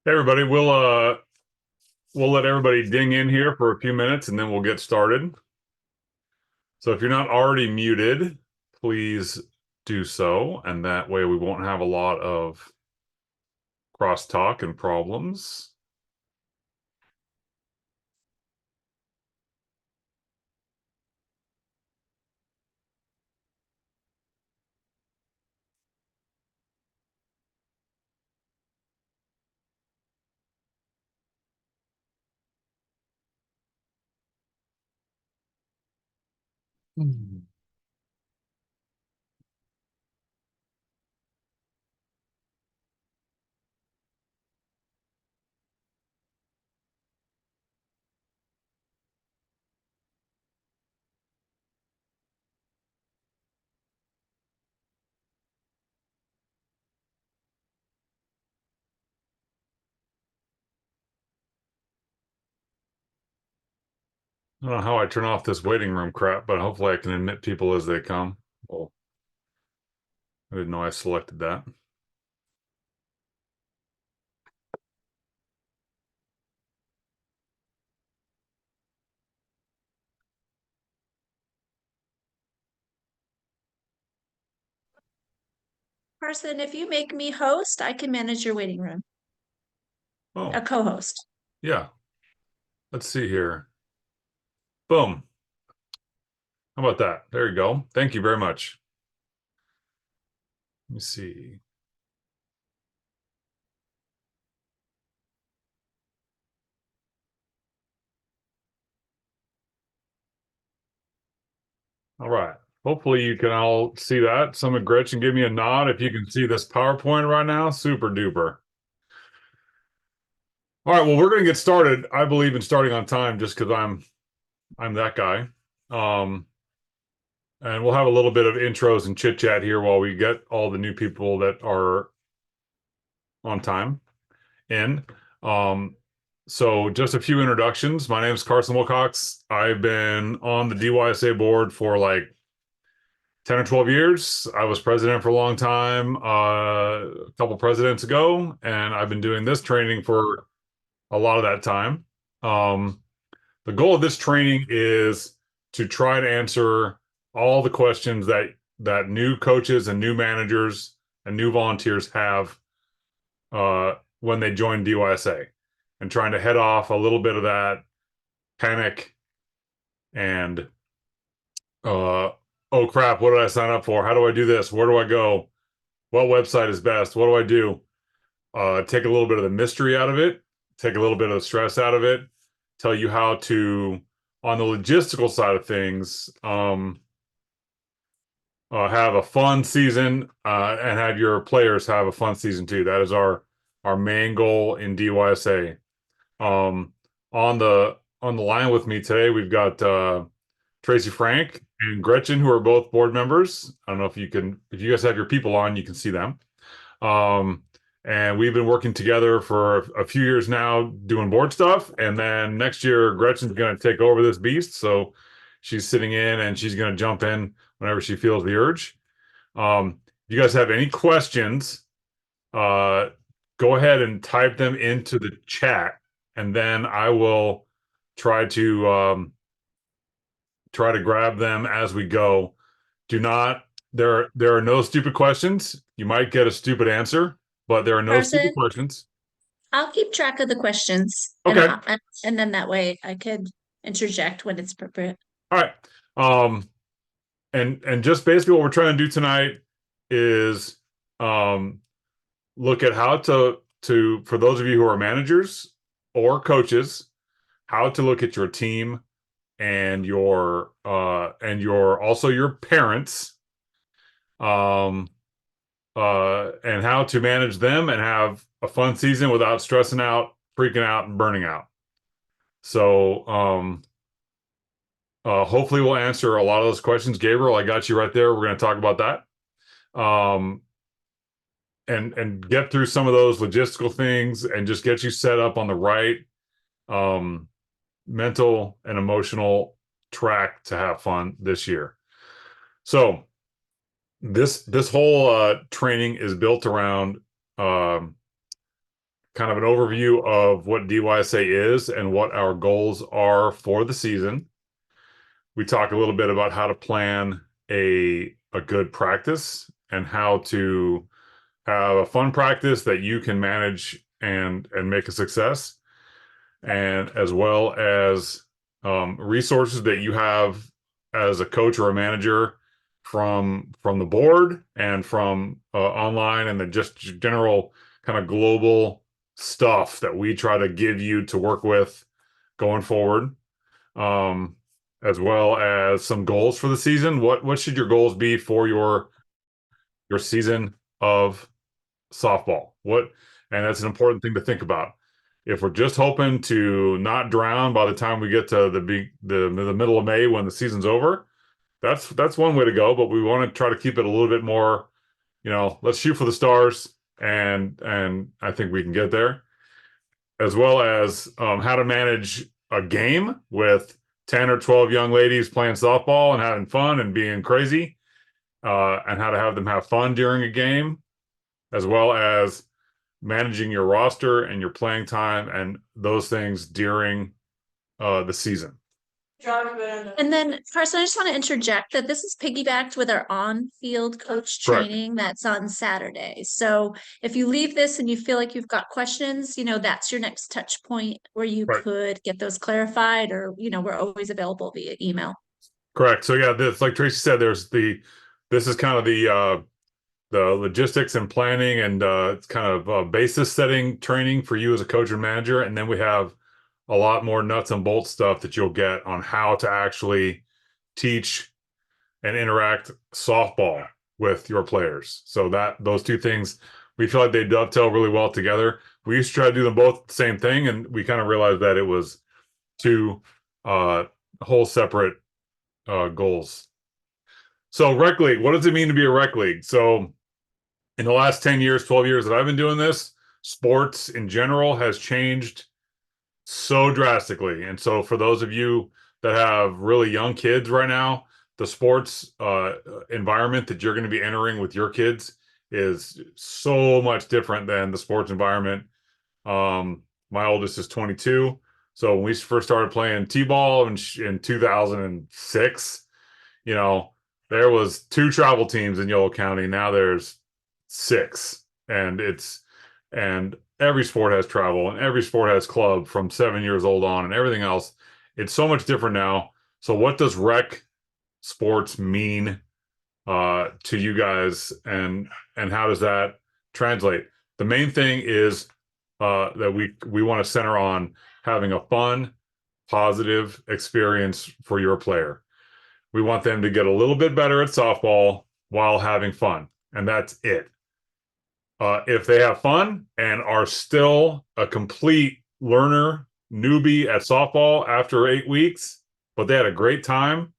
Hey everybody, we'll let everybody ding in here for a few minutes and then we'll get started. So if you're not already muted, please do so, and that way we won't have a lot of crosstalk and problems. I don't know how I turn off this waiting room crap, but hopefully I can admit people as they come. Well, I didn't know I selected that. Carson, if you make me host, I can manage your waiting room, a Oh, co-host. yeah. Let's see here. Boom. How about that? There you go. Thank you very much. Let me see. All right. Hopefully you can all see that. Someone, Gretchen, give me a nod if you can see this PowerPoint right now. Super duper. All right. Well, we're going to get started. I believe in starting on time just because I'm that guy. Um, and we'll have a little bit of intros and chit chat here while we get all the new people that are on time in. So just a few introductions. My name is Carson Wilcox. I've been on the DYSA board for like 10 or 12 years. I was president for a long time, a couple presidents ago, and I've been doing this training for a lot of that time. Um, the goal of this training is to try to answer all the questions that new coaches and new managers and new volunteers have when they join DYSA, and trying to head off a little bit of that panic and uh, oh crap, what did I sign up for? How do I do this? Where do I go? What website is best? What do I do? Take a little bit of the mystery out of it, take a little bit of the stress out of it, tell you how to, on the logistical side of things, have a fun season and have your players have a fun season too. That is our main goal in DYSA. Um, on the line with me today, we've got Tracy Frank and Gretchen, who are both board members. I don't know if if you guys have your people on, you can see them. Um, and we've been working together for a few years now doing board stuff. And then next year, Gretchen's going to take over this beast. So she's sitting in and she's going to jump in whenever she feels the urge. If you guys have any questions, uh, go ahead and type them into the chat, and then I will try to grab them as we go. Do not there are no stupid questions. You might get a stupid answer, but there are no stupid Carson, questions. I'll keep track of the questions Okay. and then that way I could interject when it's appropriate. All right. Um and just basically what we're trying to do tonight is um look at how to for those of you who are managers or coaches, how to look at your team and your also your parents, um and how to manage them and have a fun season without stressing out, freaking out, and burning out. So hopefully we'll answer a lot of those questions. Gabriel, I got you right there. We're going to talk about that. And get through some of those logistical things and just get you set up on the right um mental and emotional track to have fun this year. So this whole training is built around um kind of an overview of what DYSA is and what our goals are for the season. We talk a little bit about how to plan a good practice and how to have a fun practice that you can manage and make a success, and as well as resources that you have as a coach or a manager from the board and from online, and the just general kind of global stuff that we try to give you to work with going forward, as well as some goals for the season. What should your goals be for your season of softball? And that's an important thing to think about. If we're just hoping to not drown by the time we get to the middle of May when the season's over, that's one way to go. But we want to try to keep it a little bit more, let's shoot for the stars, and I think we can get there. As well as how to manage a game with 10 or 12 young ladies playing softball and having fun and being crazy, and how to have them have fun during a game, as well as managing your roster and your playing time and those things during the season. And then, Carson, I just want to interject that this is piggybacked with our on-field coach Correct. training that's on Saturday. So if you leave this and you feel like you've got questions, that's your next touch point where you Right. could get those clarified, or, we're always available via email. Correct. So yeah, this, like Tracy said, this is kind of the logistics and planning, and it's kind of basis setting training for you as a coach and manager. And then we have a lot more nuts and bolts stuff that you'll get on how to actually teach and interact softball with your players. So that those two things, we feel like they dovetail really well together. We used to try to do them both at the same thing, and we kind of realized that it was two whole separate goals. So rec league, what does it mean to be a rec league? So in the last 10 years, 12 years that I've been doing this, sports in general has changed so drastically. And so for those of you that have really young kids right now, the sports environment that you're going to be entering with your kids is so much different than the sports environment. My oldest is 22. So when we first started playing t-ball in 2006, there was 2 travel teams in Yolo County. Now there's 6, and every sport has travel, and every sport has club from 7 years old on, and everything else. It's so much different now. So what does rec sports mean to you guys, and how does that translate? The main thing is that we want to center on having a fun, positive experience for your player. We want them to get a little bit better at softball while having fun, and that's it. If they have fun and are still a complete learner, newbie at softball after 8 weeks, but they had a great time,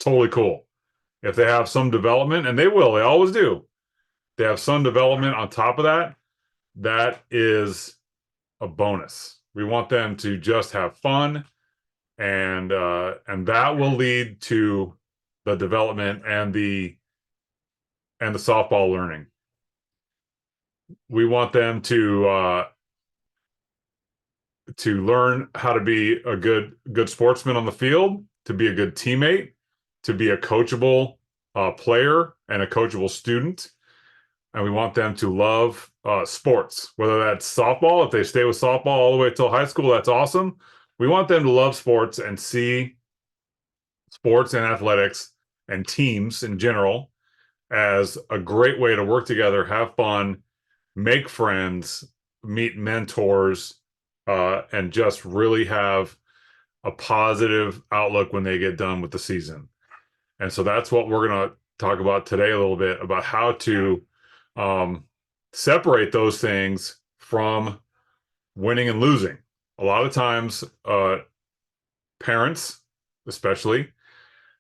totally cool. If they have some development, and they always do, they have some development on top of that, that is a bonus. We want them to just have fun, and that will lead to the development and the softball learning. We want them to learn how to be a good sportsman on the field, to be a good teammate, to be a coachable player and a coachable student. And we want them to love sports, whether that's softball. If they stay with softball all the way till high school, that's awesome. We want them to love sports and see sports and athletics and teams in general as a great way to work together, have fun, make friends, meet mentors, and just really have a positive outlook when they get done with the season. And so that's what we're going to talk about today a little bit, about how to separate those things from winning and losing. A lot of times, parents, especially,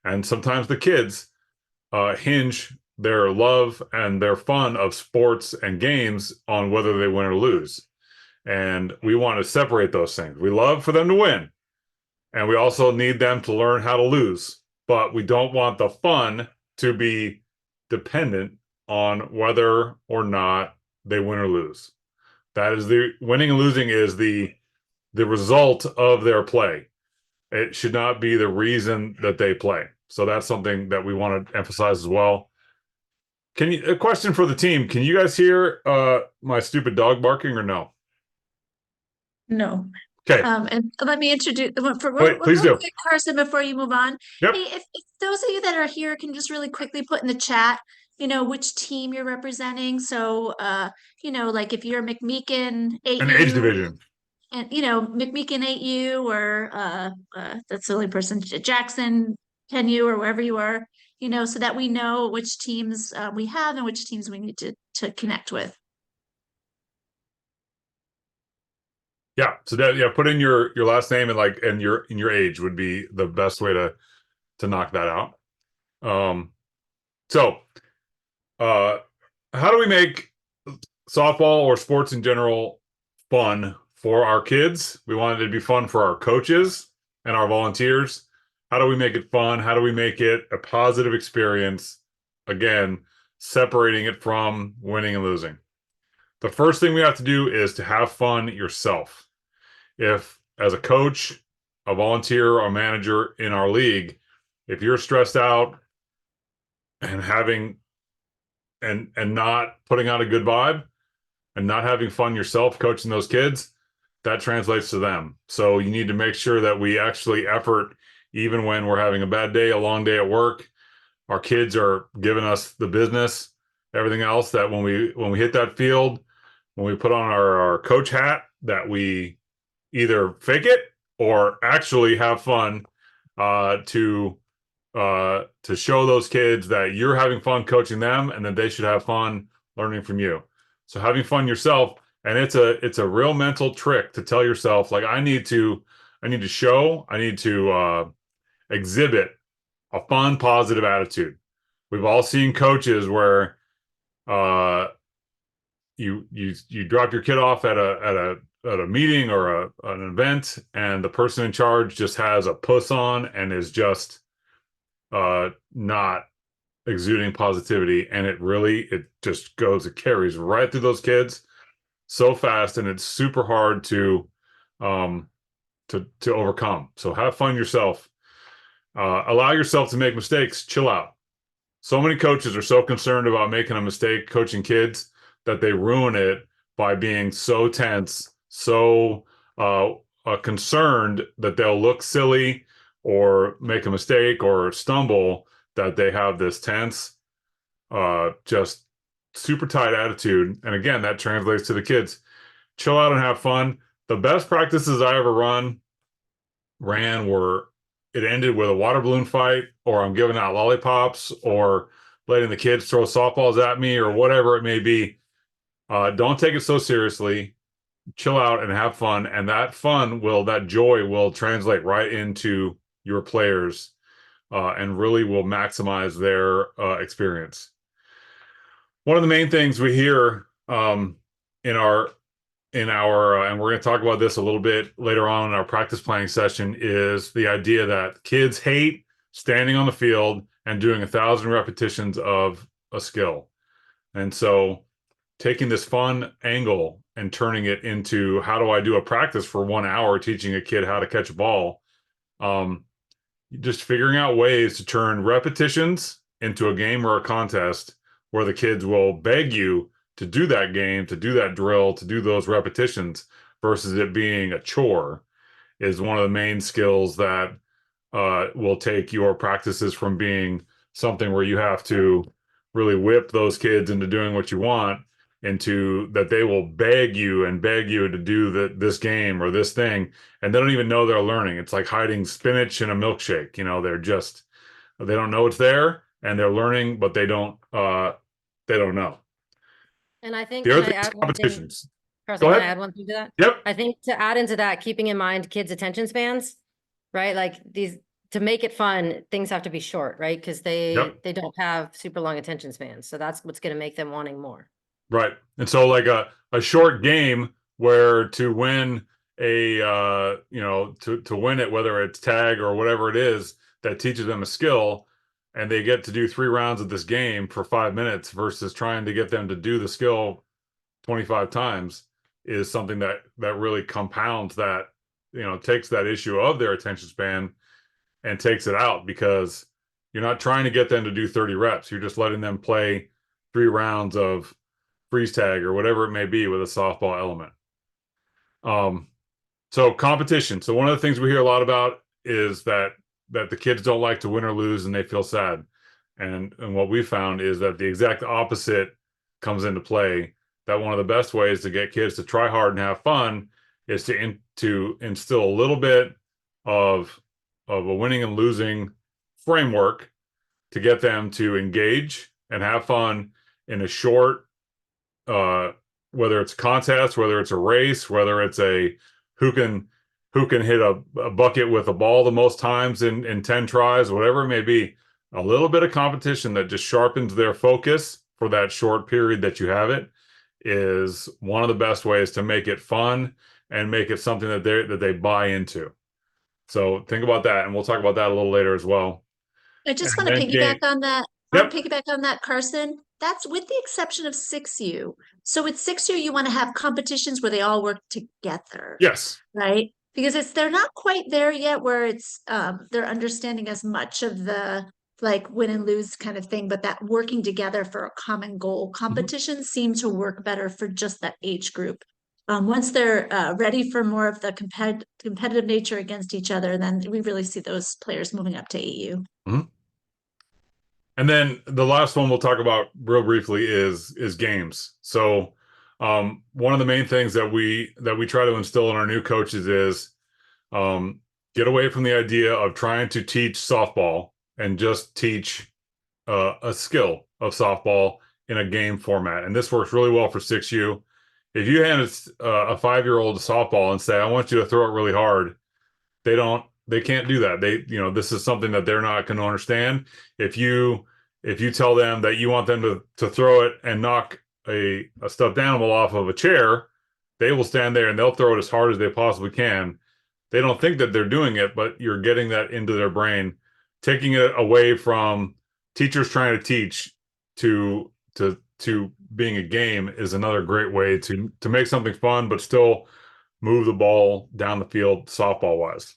and sometimes the kids, hinge their love and their fun of sports and games on whether they win or lose. And we want to separate those things. We love for them to win, and we also need them to learn how to lose, but we don't want the fun to be dependent on whether or not they win or lose. That is the winning and losing is the result of their play. It should not be the reason that they play. So that's something that we want to emphasize as well. A question for the team. Can you guys hear my stupid dog barking or no? No. Okay. And let me introduce for Wait, one please real do. quick, Carson, before you move on. Yep. Hey, if those of you that are here can just really quickly put in the chat, which team you're representing. So, like if you're McMeekin An age 8U division. and, McMeekin 8U or that's the only person, Jackson 10U or wherever you are, so that we know which teams we have and which teams we need to connect with. Yeah. So that, yeah, put in your last name and your age would be the best way to knock that out. So how do we make softball or sports in general fun for our kids? We want it to be fun for our coaches and our volunteers. How do we make it fun? How do we make it a positive experience? Again, separating it from winning and losing. The first thing we have to do is to have fun yourself. If, as a coach, a volunteer, or a manager in our league, if you're stressed out and having and not putting out a good vibe and not having fun yourself coaching those kids, that translates to them. So you need to make sure that we actually effort even when we're having a bad day, a long day at work. Our kids are giving us the business, everything else, that when we hit that field, when we put on our coach hat, that we either fake it or actually have fun to show those kids that you're having fun coaching them and that they should have fun learning from you. So having fun yourself, and it's a real mental trick to tell yourself, like, I need to exhibit a fun, positive attitude. We've all seen coaches where you drop your kid off at a meeting or an event, and the person in charge just has a puss on and is just not exuding positivity, and it carries right through those kids so fast, and it's super hard to overcome. So have fun yourself. Allow yourself to make mistakes. Chill out. So many coaches are so concerned about making a mistake coaching kids that they ruin it by being so tense, so concerned that they'll look silly or make a mistake or stumble, that they have this tense, just super tight attitude. And again, that translates to the kids. Chill out and have fun. The best practices I ever ran were, it ended with a water balloon fight, or I'm giving out lollipops, or letting the kids throw softballs at me, or whatever it may be. Don't take it so seriously. Chill out and have fun, and that joy will translate right into your players, and really will maximize their experience. One of the main things we hear in our and we're going to talk about this a little bit later on in our practice planning session, is the idea that kids hate standing on the field and doing 1,000 repetitions of a skill. And so taking this fun angle and turning it into, how do I do a practice for 1 hour teaching a kid how to catch a ball? Just figuring out ways to turn repetitions into a game or a contest where the kids will beg you to do that game, to do that drill, to do those repetitions, versus it being a chore, is one of the main skills that will take your practices from being something where you have to really whip those kids into doing what you want, into that they will beg you to do this game or this thing, and they don't even know they're learning. It's like hiding spinach in a milkshake. They don't know it's there, and they're learning, but they don't know. And I think, The can other I thing is add one thing? competitions. Carson, Go can I ahead. add one thing to that? Yep. I think to add into that, keeping in mind kids' attention spans, right? Like to make it fun, things have to be short, right? Because they don't have super long attention spans. So that's what's going to make them wanting more. Right. And so like a short game where to win to win it, whether it's tag or whatever it is, that teaches them a skill, and they get to do 3 rounds of this game for 5 minutes versus trying to get them to do the skill 25 times, is something that really compounds that, takes that issue of their attention span and takes it out, because you're not trying to get them to do 30 reps. You're just letting them play 3 rounds of freeze tag or whatever it may be with a softball element. So competition. So one of the things we hear a lot about is that the kids don't like to win or lose and they feel sad. And what we found is that the exact opposite comes into play. That one of the best ways to get kids to try hard and have fun is to instill a little bit of a winning and losing framework to get them to engage and have fun in a short, whether it's a contest, whether it's a race, whether it's a who can hit a bucket with a ball the most times in 10 tries, whatever it may be. A little bit of competition that just sharpens their focus for that short period that you have it is one of the best ways to make it fun and make it something that they buy into. So think about that, and we'll talk about that a little later as well. I just want to piggyback on that. Piggyback on that, Carson. That's with the exception of 6U. So with 6U, you want to have competitions where they all work together. Yes. Right? Because they're not quite there yet where it's they're understanding as much of the like win and lose kind of thing, but that working together for a common goal competitions seem to work better for just that age group. Once they're ready for more of the competitive nature against each other, then we really see those players moving up to 8U. And then the last one we'll talk about real briefly is games. So one of the main things that we try to instill in our new coaches is get away from the idea of trying to teach softball and just teach a skill of softball in a game format. And this works really well for 6U. If you hand a 5-year-old a softball and say, I want you to throw it really hard, they can't do that. This is something that they're not going to understand. If you tell them that you want them to throw it and knock a stuffed animal off of a chair, they will stand there and they'll throw it as hard as they possibly can. They don't think that they're doing it, but you're getting that into their brain, taking it away from teachers trying to teach to being a game is another great way to make something fun, but still move the ball down the field softball wise.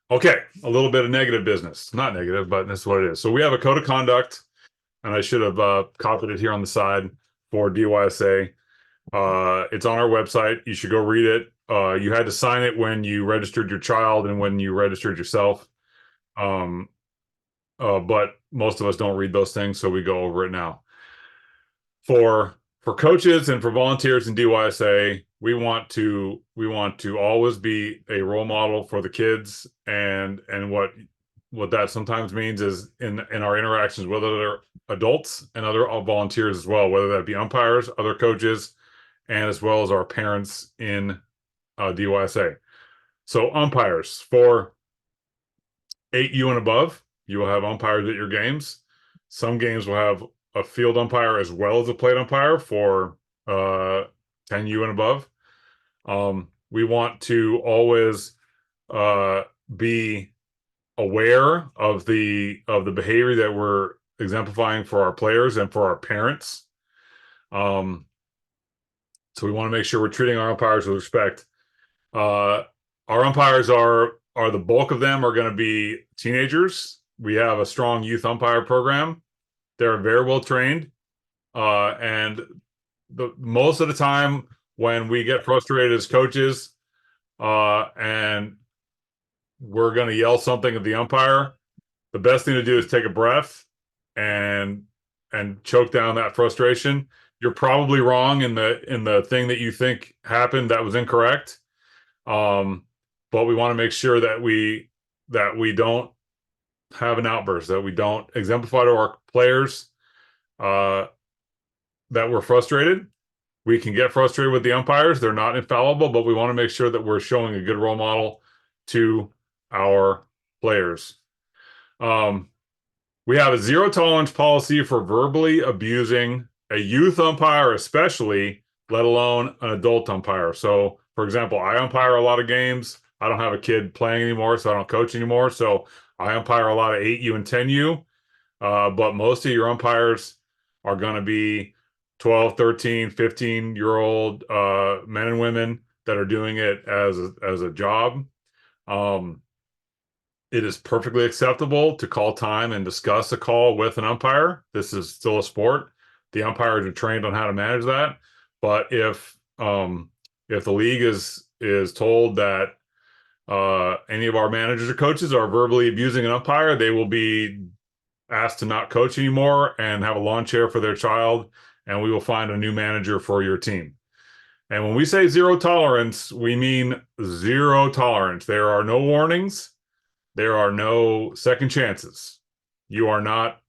Okay, a little bit of negative business. Not negative, but this is what it is. So we have a code of conduct, and I should have copied it here on the side for DYSA. It's on our website. You should go read it. You had to sign it when you registered your child and when you registered yourself. But most of us don't read those things, so we go over it now. For coaches and for volunteers in DYSA, we want to always be a role model for the kids, and what that sometimes means is in our interactions with other adults and other volunteers as well, whether that be umpires, other coaches, and as well as our parents in DYSA. So umpires for 8U and above, you will have umpires at your games. Some games will have a field umpire as well as a plate umpire for 10U and above. We want to always be aware of the behavior that we're exemplifying for our players and for our parents. So we want to make sure we're treating our umpires with respect. Our umpires are the bulk of them are going to be teenagers. We have a strong youth umpire program. They're very well trained, and most of the time when we get frustrated as coaches, and we're going to yell something at the umpire, the best thing to do is take a breath and choke down that frustration. You're probably wrong in the thing that you think happened that was incorrect, but we want to make sure that we don't have an outburst, that we don't exemplify to our players that we're frustrated. We can get frustrated with the umpires. They're not infallible, but we want to make sure that we're showing a good role model to our players. We have a 0 tolerance policy for verbally abusing a youth umpire, especially, let alone an adult umpire. So, for example, I umpire a lot of games. I don't have a kid playing anymore, so I don't coach anymore. So I umpire a lot of 8U and 10U, but most of your umpires are going to be 12, 13, 15-year-old men and women that are doing it as a job. It is perfectly acceptable to call time and discuss a call with an umpire. This is still a sport. The umpires are trained on how to manage that. But if the league is told that any of our managers or coaches are verbally abusing an umpire, they will be asked to not coach anymore and have a lawn chair for their child, and we will find a new manager for your team. And when we say zero tolerance, we mean zero tolerance. There are no warnings. There are no second chances. You are not,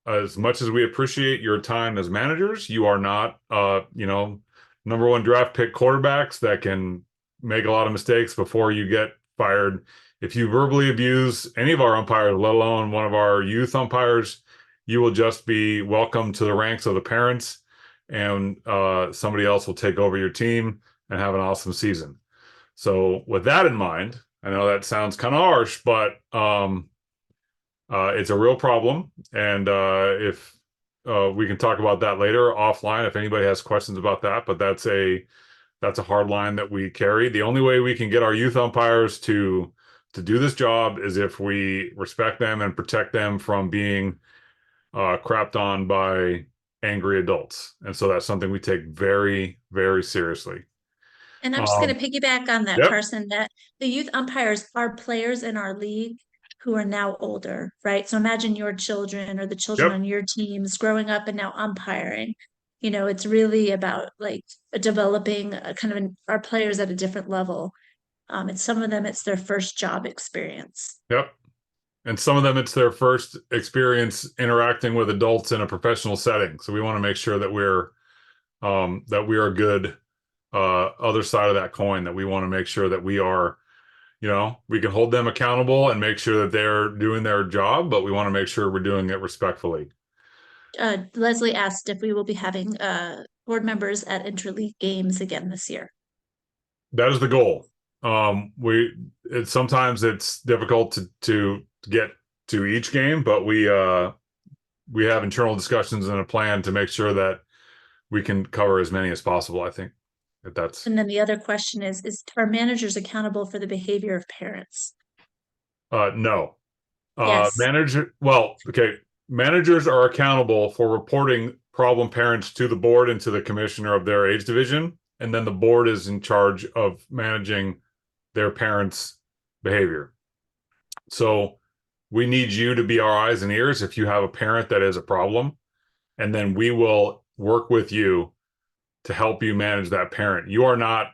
as much as we appreciate your time as managers, you are not, number one draft pick quarterbacks that can make a lot of mistakes before you get fired. If you verbally abuse any of our umpires, let alone one of our youth umpires, you will just be welcomed to the ranks of the parents, and somebody else will take over your team and have an awesome season. So with that in mind, I know that sounds kind of harsh, but it's a real problem. And if we can talk about that later offline, if anybody has questions about that, but that's a hard line that we carry. The only way we can get our youth umpires to do this job is if we respect them and protect them from being crapped on by angry adults. And so that's something we take very, very seriously. And I'm just going to piggyback on that, Yep. Carson, that the youth umpires are players in our league who are now older, right? So imagine your children or the children Yep. on your teams growing up and now umpiring. It's really about like developing our players at a different level. And some of them, it's their first job experience. Yep. And some of them, it's their first experience interacting with adults in a professional setting. So we want to make sure that we're a good other side of that coin, that we want to make sure that we are, we can hold them accountable and make sure that they're doing their job, but we want to make sure we're doing it respectfully. Leslie asked if we will be having board members at interleague games again this year. That is the goal. Sometimes it's difficult to get to each game, but we have internal discussions and a plan to make sure that we can cover as many as possible. I think that's. And then the other question is are managers accountable for the behavior of parents? No. Yes. Managers are accountable for reporting problem parents to the board and to the commissioner of their age division, and then the board is in charge of managing their parents' behavior. So we need you to be our eyes and ears if you have a parent that is a problem, and then we will work with you to help you manage that parent. You are not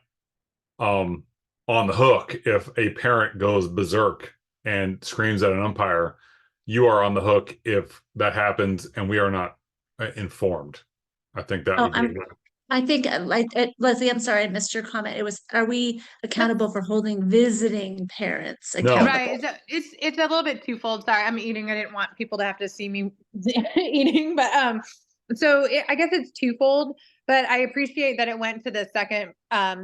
on the hook if a parent goes berserk and screams at an umpire. You are on the hook if that happens and we are not informed. I think that would be I think, Leslie, I'm sorry, I missed your comment. Are we accountable for holding visiting parents accountable? No. Right. It's a little bit twofold. Sorry, I'm eating. I didn't want people to have to see me eating, but I guess it's twofold. But I appreciate that it went to the second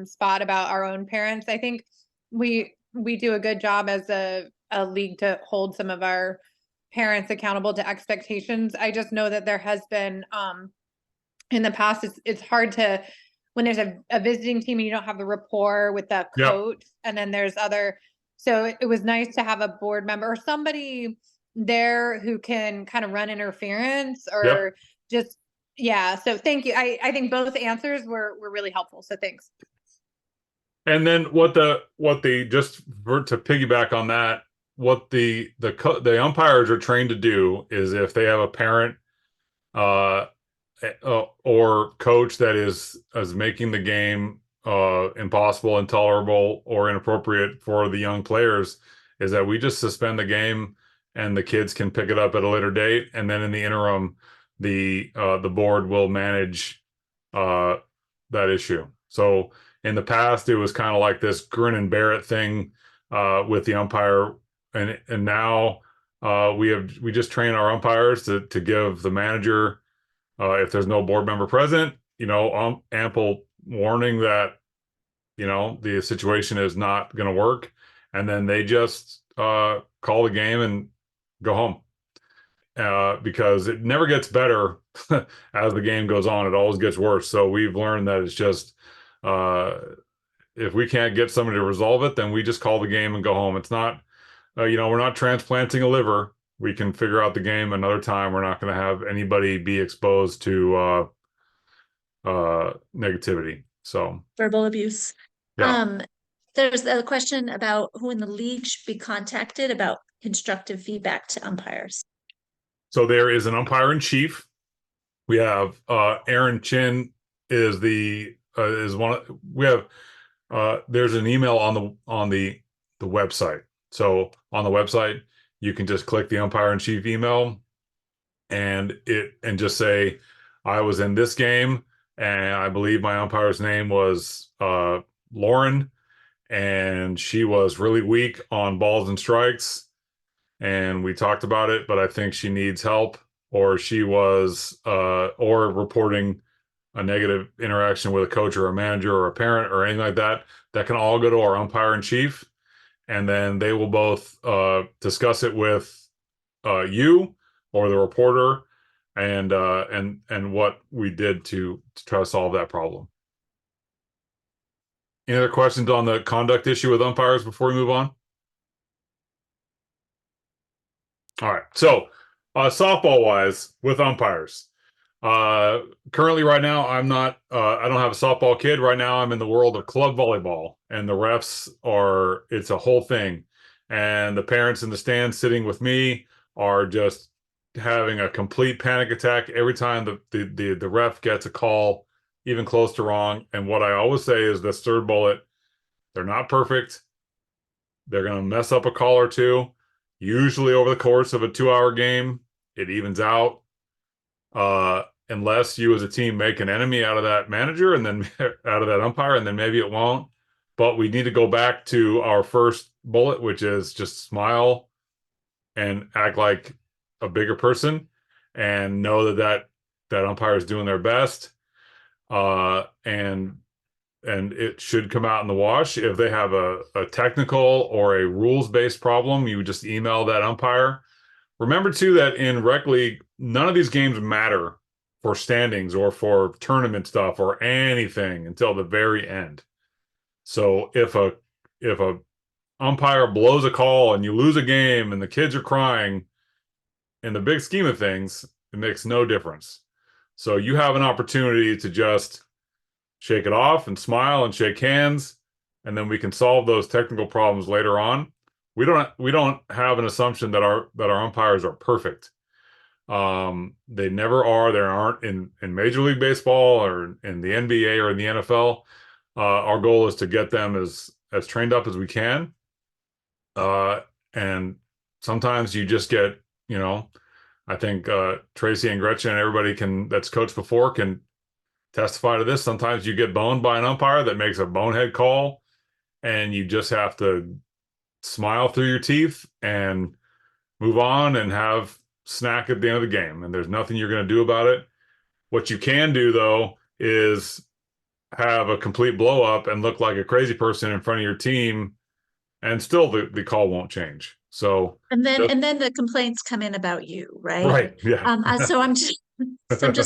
spot about our own parents. I think we do a good job as a league to hold some of our parents accountable to expectations. I just know that there has been in the past, it's hard to, when there's a visiting team and you don't have the rapport with the coach, and then there's so it was nice to have a board member or somebody there who can kind of run interference or just, so thank you. I think both answers were really helpful. So thanks. And then to piggyback on that, what the umpires are trained to do is if they have a parent or coach that is making the game impossible, intolerable, or inappropriate for the young players, is that we just suspend the game and the kids can pick it up at a later date. And then in the interim, the board will manage that issue. So in the past, it was kind of like this grin and bear it thing with the umpire, and now we just train our umpires to give the manager, if there's no board member present, ample warning that the situation is not going to work, and then they just call the game and go home. because it never gets better as the game goes on. It always gets worse. So we've learned that it's just, if we can't get somebody to resolve it, then we just call the game and go home. It's not, we're not transplanting a liver. We can figure out the game another time. We're not going to have anybody be exposed to negativity. So Verbal abuse. yeah. There's a question about who in the league should be contacted about constructive feedback to umpires. So there is an umpire in chief. We have Aaron Chin is one. We have there's an email on the website. So on the website, you can just click the umpire in chief email and just say, I was in this game and I believe my umpire's name was Lauren, and she was really weak on balls and strikes, and we talked about it, but I think she needs help, or she was or reporting a negative interaction with a coach or a manager or a parent or anything like that. That can all go to our umpire in chief, and then they will both discuss it with you or the reporter, and what we did to try to solve that problem. Any other questions on the conduct issue with umpires before we move on? All right. So, softball wise with umpires, currently right now, I'm not, I don't have a softball kid right now. I'm in the world of club volleyball, and the refs it's a whole thing. And the parents in the stands sitting with me are just having a complete panic attack every time the ref gets a call, even close to wrong. And what I always say is this third bullet, they're not perfect. They're going to mess up a call or two. Usually over the course of a 2-hour game, it evens out. Unless you as a team make an enemy out of that manager and then out of that umpire, and then maybe it won't. But we need to go back to our first bullet, which is just smile and act like a bigger person and know that umpire is doing their best. And it should come out in the wash. If they have a technical or a rules-based problem, you just email that umpire. Remember, too, that in rec league, none of these games matter for standings or for tournament stuff or anything until the very end. So if a umpire blows a call and you lose a game and the kids are crying, in the big scheme of things, it makes no difference. So you have an opportunity to just shake it off and smile and shake hands, and then we can solve those technical problems later on. We don't have an assumption that our umpires are perfect. They never are. There aren't in Major League Baseball or in the NBA or in the NFL. Our goal is to get them as trained up as we can. And sometimes you just get, I think Tracy and Gretchen and everybody that's coached before can testify to this. Sometimes you get boned by an umpire that makes a bonehead call, and you just have to smile through your teeth and move on and have snack at the end of the game. And there's nothing you're going to do about it. What you can do, though, is have a complete blow up and look like a crazy person in front of your team, and still the call won't change. So and then the complaints come in about you, right? Right. Yeah. So I'm just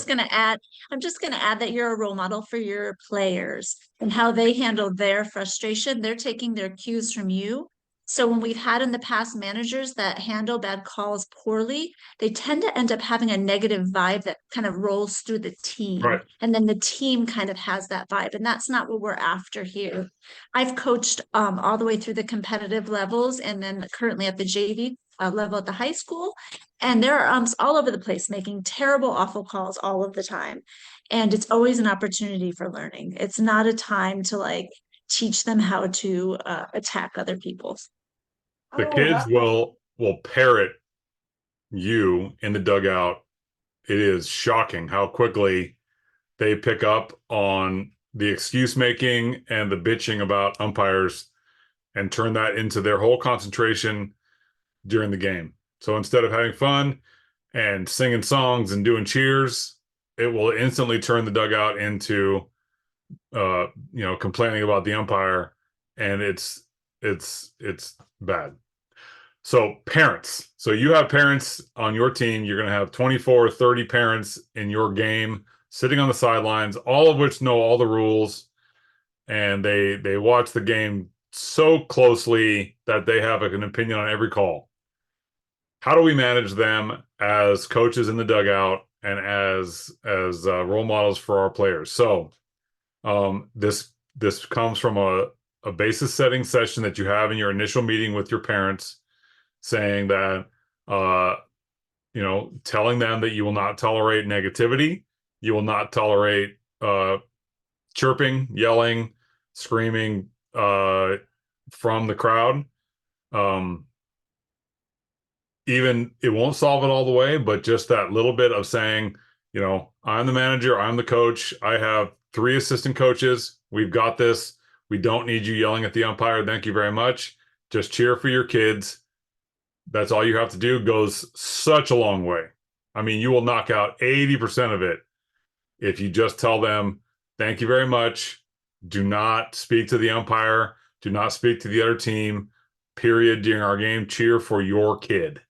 going to add that you're a role model for your players and how they handle their frustration. They're taking their cues from you. So when we've had in the past managers that handle bad calls poorly, they tend to end up having a negative vibe that kind of rolls through the team. Right. And then the team kind of has that vibe. And that's not what we're after here. I've coached all the way through the competitive levels, and then currently at the JV level at the high school. And there are umps all over the place making terrible, awful calls all of the time. And it's always an opportunity for learning. It's not a time to teach them how to attack other people. The kids will parrot you in the dugout. It is shocking how quickly they pick up on the excuse making and the bitching about umpires and turn that into their whole concentration during the game. So instead of having fun and singing songs and doing cheers, it will instantly turn the dugout into complaining about the umpire, and it's bad. So parents, so you have parents on your team. You're going to have 24 or 30 parents in your game sitting on the sidelines, all of which know all the rules, and they watch the game so closely that they have an opinion on every call. How do we manage them as coaches in the dugout and as role models for our players? So this comes from a basis setting session that you have in your initial meeting with your parents, saying that telling them that you will not tolerate negativity, you will not tolerate chirping, yelling, screaming from the crowd. Even it won't solve it all the way, but just that little bit of saying, I'm the manager, I'm the coach, I have 3 assistant coaches, we've got this, we don't need you yelling at the umpire, thank you very much, just cheer for your kids. That's all you have to do, goes such a long way. I mean, you will knock out 80% of it if you just tell them, thank you very much, do not speak to the umpire, do not speak to the other team, period, during our game, cheer for your kid.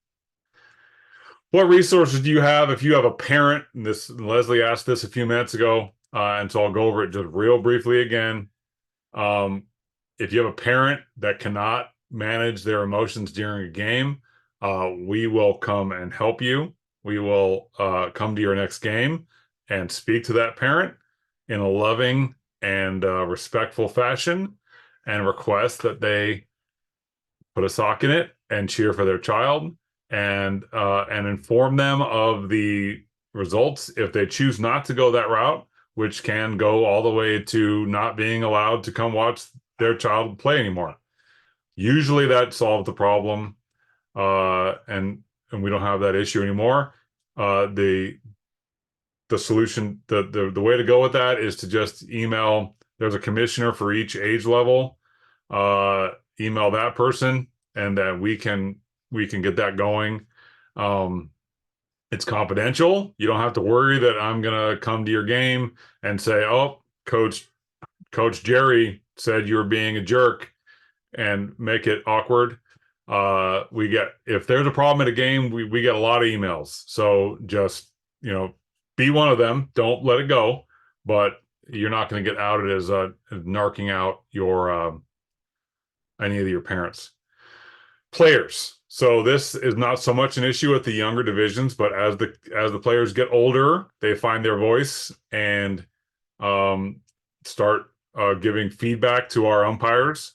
What resources do you have if you have a parent? And Leslie asked this a few minutes ago, and so I'll go over it just real briefly again. If you have a parent that cannot manage their emotions during a game, we will come and help you. We will come to your next game and speak to that parent in a loving and respectful fashion, and request that they put a sock in it and cheer for their child, and inform them of the results if they choose not to go that route, which can go all the way to not being allowed to come watch their child play anymore. Usually that solved the problem, and we don't have that issue anymore. The solution, the way to go with that is to just email. There's a commissioner for each age level. Email that person, and that we can get that going. It's confidential. You don't have to worry that I'm gonna come to your game and say, "Oh, Coach Jerry said you were being a jerk," and make it awkward. If there's a problem at a game, we get a lot of emails. So just be one of them. Don't let it go. But you're not going to get outed as narking out your any of your parents. Players. So this is not so much an issue with the younger divisions, but as the players get older, they find their voice and start giving feedback to our umpires.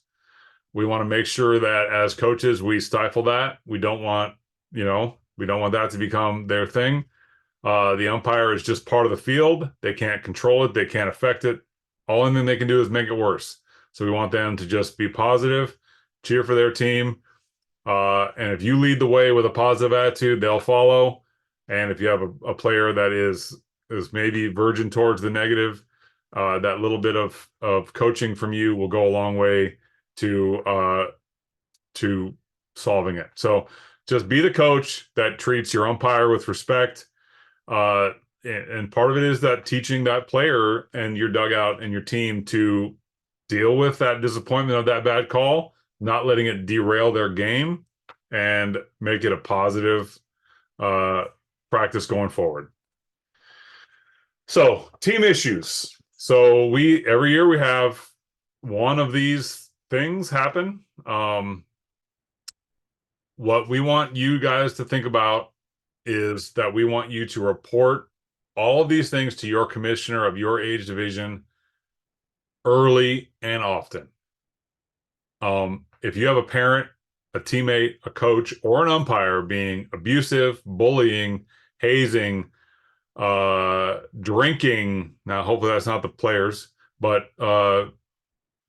We want to make sure that as coaches, we stifle that. We don't want that to become their thing. The umpire is just part of the field. They can't control it. They can't affect it. All thing they can do is make it worse. So we want them to just be positive, cheer for their team. And if you lead the way with a positive attitude, they'll follow. And if you have a player that is maybe verging towards the negative, that little bit of coaching from you will go a long way to solving it. So just be the coach that treats your umpire with respect. And part of it is that teaching that player and your dugout and your team to deal with that disappointment of that bad call, not letting it derail their game, and make it a positive practice going forward. So team issues. So every year we have one of these things happen. What we want you guys to think about is that we want you to report all of these things to your commissioner of your age division early and often. If you have a parent, a teammate, a coach, or an umpire being abusive, bullying, hazing, drinking, now hopefully that's not the players, but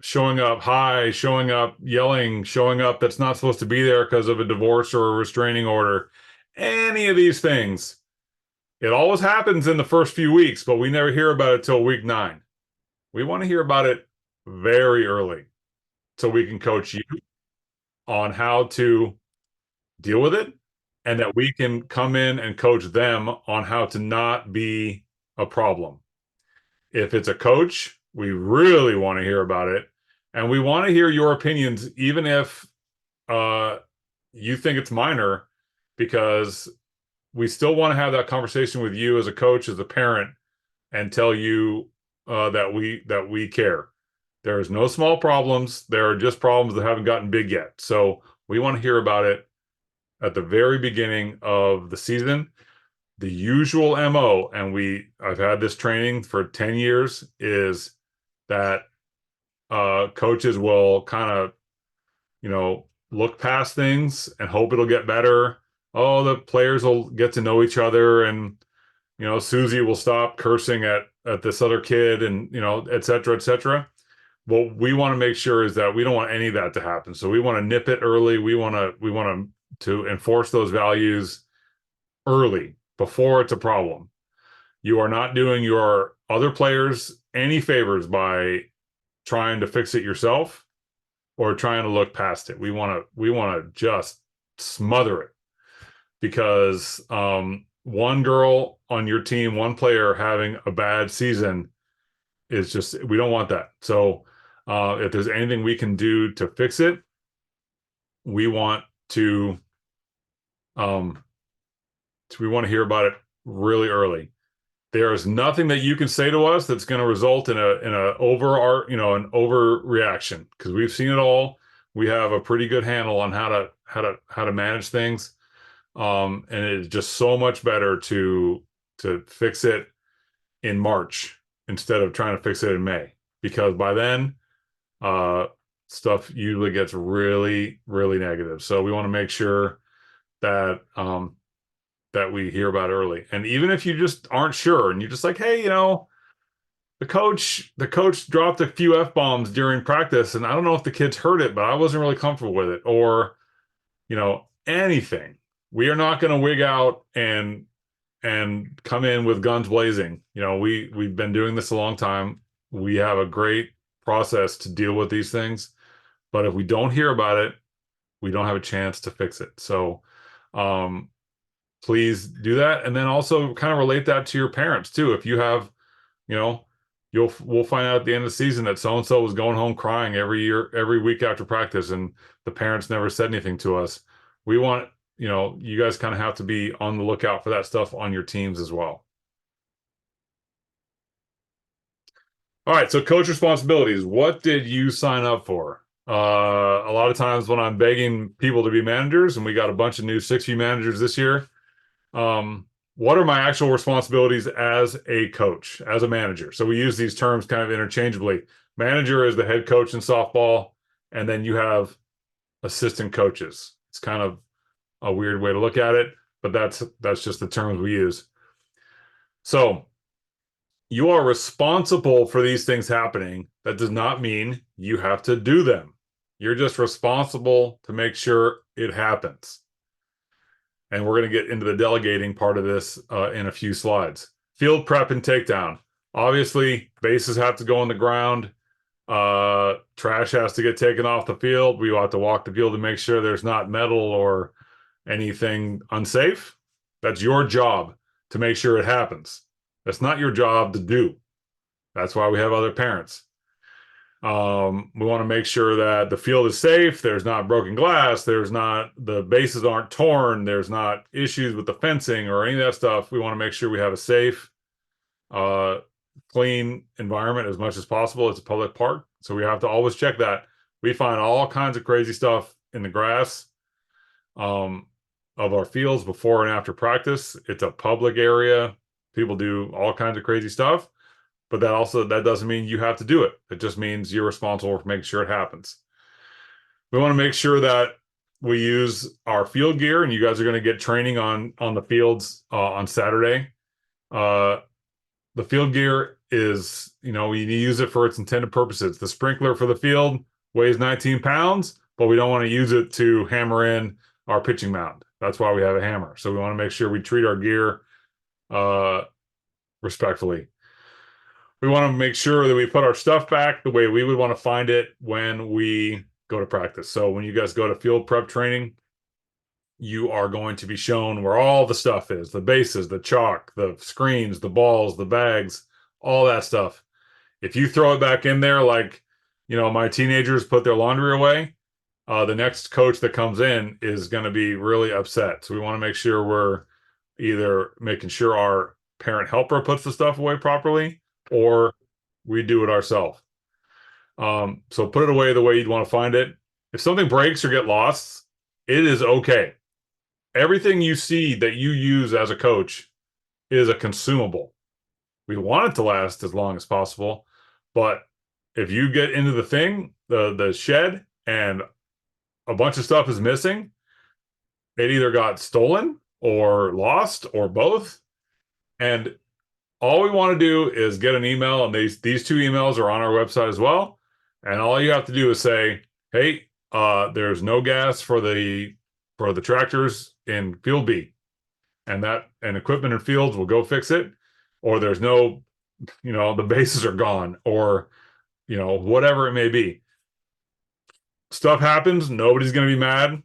showing up high, showing up yelling, showing up that's not supposed to be there because of a divorce or a restraining order, any of these things, it always happens in the first few weeks, but we never hear about it till week 9. We want to hear about it very early so we can coach you on how to deal with it, and that we can come in and coach them on how to not be a problem. If it's a coach, we really want to hear about it, and we want to hear your opinions, even if you think it's minor, because we still want to have that conversation with you as a coach, as a parent, and tell you that we care. There's no small problems. There are just problems that haven't gotten big yet. So we want to hear about it at the very beginning of the season. The usual MO, and I've had this training for 10 years, is that coaches will kind of, look past things and hope it'll get better. Oh, the players will get to know each other, and Susie will stop cursing at this other kid, and et cetera, et cetera. What we want to make sure is that we don't want any of that to happen. So we want to nip it early. We want to enforce those values early, before it's a problem. You are not doing your other players any favors by trying to fix it yourself or trying to look past it. We want to just smother it, because one girl on your team, one player having a bad season is just, we don't want that. So if there's anything we can do to fix it, we want to hear about it really early. There is nothing that you can say to us that's going to result in an overreaction, because we've seen it all. We have a pretty good handle on how to manage things, and it's just so much better to fix it in March instead of trying to fix it in May, because by then stuff usually gets really, really negative. So we want to make sure that that we hear about early. And even if you just aren't sure and you're just like, hey, the coach dropped a few F-bombs during practice, and I don't know if the kids heard it, but I wasn't really comfortable with it, or anything. We are not going to wig out and come in with guns blazing. We've been doing this a long time. We have a great process to deal with these things, but if we don't hear about it, we don't have a chance to fix it. So please do that. And then also kind of relate that to your parents too. If you have, we'll find out at the end of the season that so-and-so was going home crying every week after practice, and the parents never said anything to us. We want, you guys kind of have to be on the lookout for that stuff on your teams as well. All right. So coach responsibilities, what did you sign up for? A lot of times when I'm begging people to be managers, and we got a bunch of new 6U managers this year, what are my actual responsibilities as a coach, as a manager? So we use these terms kind of interchangeably. Manager is the head coach in softball, and then you have assistant coaches. It's kind of a weird way to look at it, but that's just the terms we use. So you are responsible for these things happening. That does not mean you have to do them. You're just responsible to make sure it happens. And we're going to get into the delegating part of this in a few slides. Field prep and takedown. Obviously, bases have to go on the ground. Trash has to get taken off the field. We have to walk the field to make sure there's not metal or anything unsafe. That's your job to make sure it happens. That's not your job to do. That's why we have other parents. We want to make sure that the field is safe. There's not broken glass. The bases aren't torn. There's not issues with the fencing or any of that stuff. We want to make sure we have a safe, clean environment as much as possible. It's a public park, so we have to always check that. We find all kinds of crazy stuff in the grass of our fields before and after practice. It's a public area. People do all kinds of crazy stuff. But that doesn't mean you have to do it. It just means you're responsible for making sure it happens. We want to make sure that we use our field gear, and you guys are going to get training on the fields on Saturday. The field gear is, you use it for its intended purposes. The sprinkler for the field weighs 19 pounds, but we don't want to use it to hammer in our pitching mound. That's why we have a hammer. So we want to make sure we treat our gear respectfully. We want to make sure that we put our stuff back the way we would want to find it when we go to practice. So when you guys go to field prep training, you are going to be shown where all the stuff is: the bases, the chalk, the screens, the balls, the bags, all that stuff. If you throw it back in there like, my teenagers put their laundry away, the next coach that comes in is going to be really upset. So we want to make sure we're either making sure our parent helper puts the stuff away properly, or we do it ourselves. So put it away the way you'd want to find it. If something breaks or get lost, it is okay. Everything you see that you use as a coach is a consumable. We want it to last as long as possible, but if you get into the thing, the shed, and a bunch of stuff is missing, it either got stolen or lost or both. And all we want to do is get an email, and these two emails are on our website as well. And all you have to do is say, hey, there's no gas for the tractors in field B, and equipment in fields will go fix it. Or there's no, the bases are gone, or whatever it may be. Stuff happens. Nobody's going to be mad.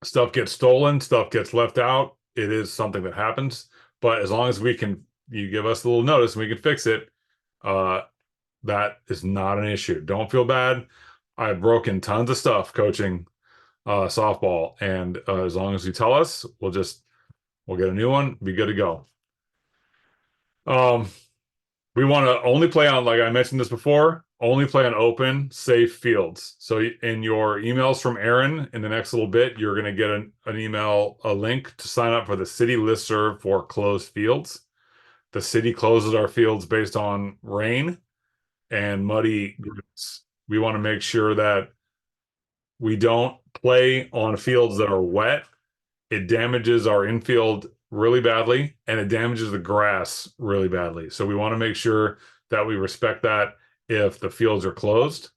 Stuff gets stolen. Stuff gets left out. It is something that happens. But as long as you give us a little notice and we can fix it, that is not an issue. Don't feel bad. I've broken tons of stuff coaching softball, and as long as you tell us, we'll get a new one, be good to go. We want to only play on, like I mentioned this before, only play on open, safe fields. So in your emails from Aaron in the next little bit, you're going to get an email, a link to sign up for the city listserv for closed fields. The city closes our fields based on rain and muddy grooves. We want to make sure that we don't play on fields that are wet. It damages our infield really badly, and it damages the grass really badly. So we want to make sure that we respect that if the fields are closed.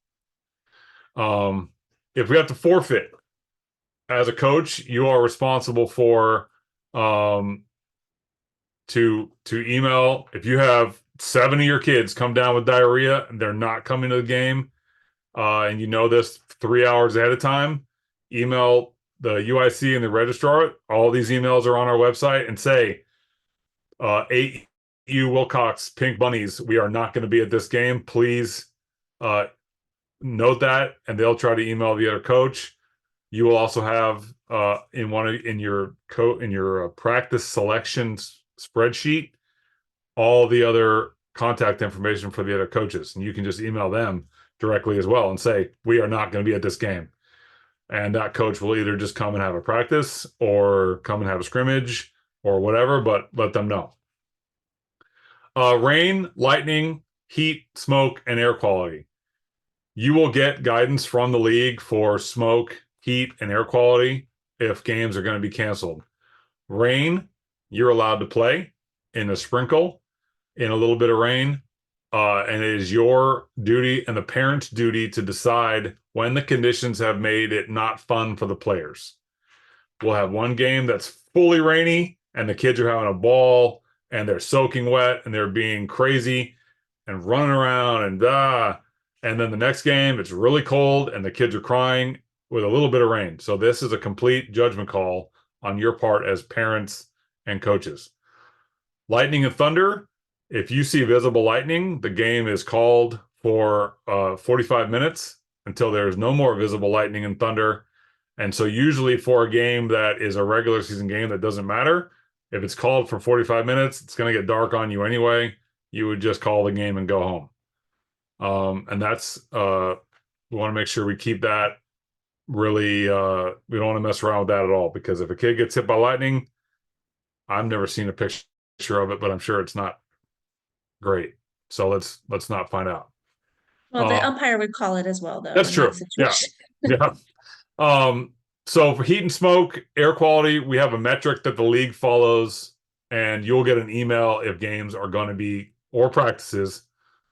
If we have to forfeit, as a coach, you are responsible for to email. If you have 7 of your kids come down with diarrhea and they're not coming to the game, and you know this 3 hours ahead of time, email the UIC and the registrar. All these emails are on our website, and say, 8U Wilcox Pink Bunnies, we are not going to be at this game. Please note that, and they'll try to email the other coach. You will also have in your practice selections spreadsheet all the other contact information for the other coaches, and you can just email them directly as well and say, we are not going to be at this game. And that coach will either just come and have a practice, or come and have a scrimmage, or whatever, but let them know. Rain, lightning, heat, smoke, and air quality. You will get guidance from the league for smoke, heat, and air quality if games are going to be canceled. Rain, you're allowed to play in a sprinkle, in a little bit of rain. And it is your duty and the parent's duty to decide when the conditions have made it not fun for the players. We'll have one game that's fully rainy, and the kids are having a ball, and they're soaking wet, and they're being crazy and running around, and then the next game, it's really cold, and the kids are crying with a little bit of rain. So this is a complete judgment call on your part as parents and coaches. Lightning and thunder. If you see visible lightning, the game is called for 45 minutes until there's no more visible lightning and thunder. And so usually for a game that is a regular season game that doesn't matter, if it's called for 45 minutes, it's going to get dark on you anyway. You would just call the game and go home. And that's, we want to make sure we keep that really, we don't want to mess around with that at all, because if a kid gets hit by lightning, I've never seen a picture of it, but I'm sure it's not great. So let's not find out. Well, the umpire would call it as well, though. That's true. Yeah. So for heat and smoke, air quality, we have a metric that the league follows, and you'll get an email if games are going to be, or practices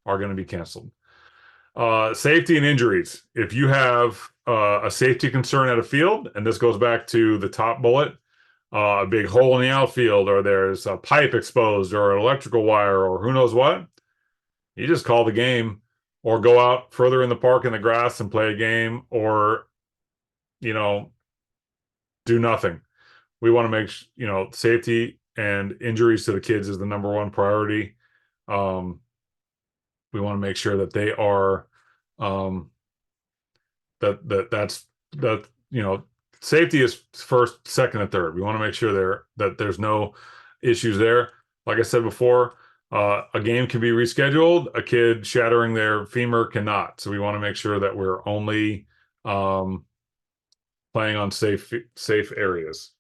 are going to be canceled. Safety and injuries. If you have a safety concern at a field, and this goes back to the top bullet, a big hole in the outfield, or there's a pipe exposed, or an electrical wire, or who knows what, you just call the game, or go out further in the park in the grass and play a game, or do nothing. We want to make safety and injuries to the kids is the number one priority. We want to make sure that they are that's that, you know, safety is first, second, and third. We want to make sure that there's no issues there. Like I said before, a game can be rescheduled. A kid shattering their femur cannot. So we want to make sure that we're only playing on safe areas.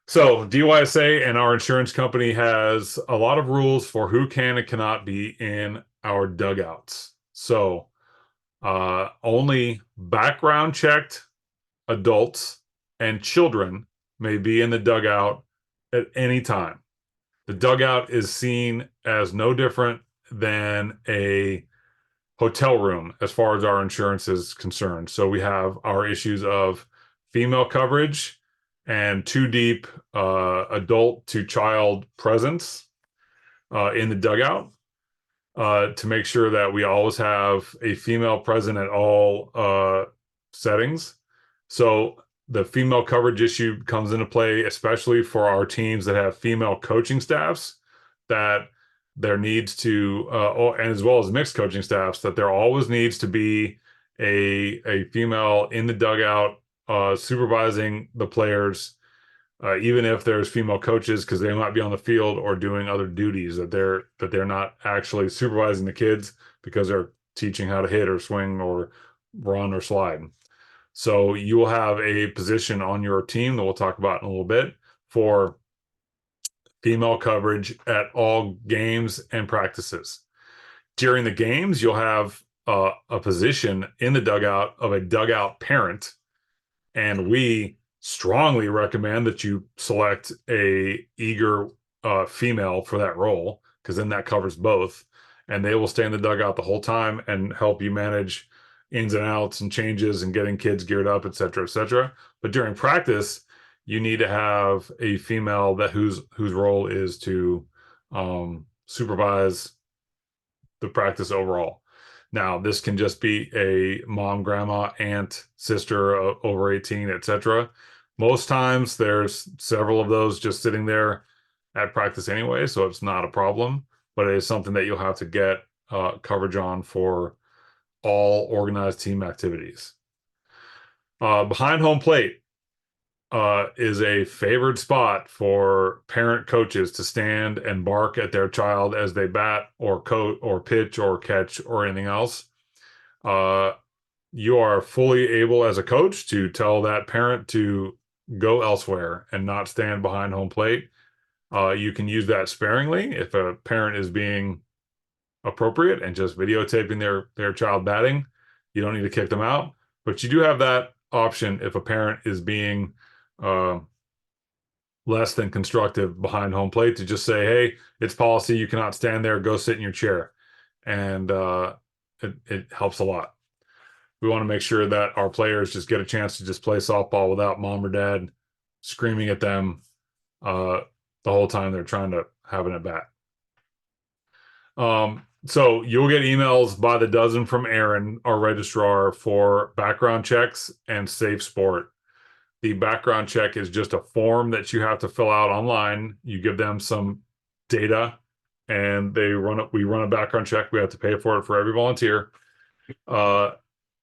So DYSA and our insurance company has a lot of rules for who can and cannot be in our dugouts. So only background checked adults and children may be in the dugout at any time. The dugout is seen as no different than a hotel room as far as our insurance is concerned. So we have our issues of female coverage and two deep adult to child presence in the dugout to make sure that we always have a female present at all settings. So the female coverage issue comes into play, especially for our teams that have female coaching staffs, that there needs to, and as well as mixed coaching staffs, that there always needs to be a female in the dugout supervising the players, even if there's female coaches, because they might be on the field or doing other duties, that they're not actually supervising the kids because they're teaching how to hit or swing or run or slide. So you will have a position on your team that we'll talk about in a little bit for female coverage at all games and practices. During the games, you'll have a position in the dugout of a dugout parent, and we strongly recommend that you select a eager female for that role, because then that covers both, and they will stay in the dugout the whole time and help you manage ins and outs and changes and getting kids geared up, et cetera, et cetera. But during practice, you need to have a female that whose role is to supervise the practice overall. Now, this can just be a mom, grandma, aunt, sister over 18, etc. Most times there's several of those just sitting there at practice anyway, so it's not a problem, but it is something that you'll have to get coverage on for all organized team activities. Behind home plate is a favored spot for parent coaches to stand and bark at their child as they bat or coat or pitch or catch or anything else. You are fully able as a coach to tell that parent to go elsewhere and not stand behind home plate. You can use that sparingly if a parent is being appropriate and just videotaping their child batting. You don't need to kick them out, but you do have that option if a parent is being less than constructive behind home plate, to just say, hey, it's policy, you cannot stand there, go sit in your chair. And it helps a lot. We want to make sure that our players just get a chance to just play softball without mom or dad screaming at them the whole time they're trying to have an at bat. So you'll get emails by the dozen from Aaron, our registrar, for background checks and safe sport. The background check is just a form that you have to fill out online. You give them some data and we run a background check. We have to pay for it for every volunteer.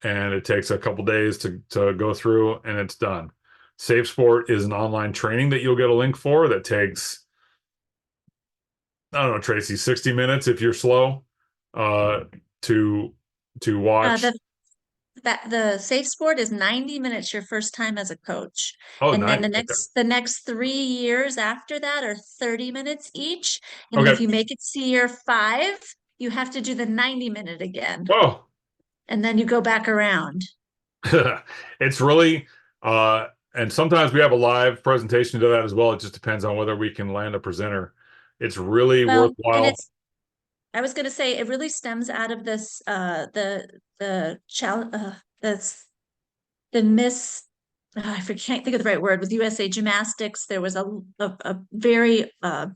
And it takes a couple days to go through, and it's done. Safe Sport is an online training that you'll get a link for that takes, I don't know, Tracy, 60 minutes if you're slow to watch. The Safe Sport is 90 minutes your first time as a coach. Oh, and nice. then the next 3 years after that are 30 minutes each. And Okay. if you make it to year 5, you have to do the 90-minute again. Oh. And then you go back around. It's really and sometimes we have a live presentation to that as well. It just depends on whether we can land a presenter. It's really worthwhile. And I was going to say, it really stems out of this I can't think of the right word, with USA Gymnastics. There was a very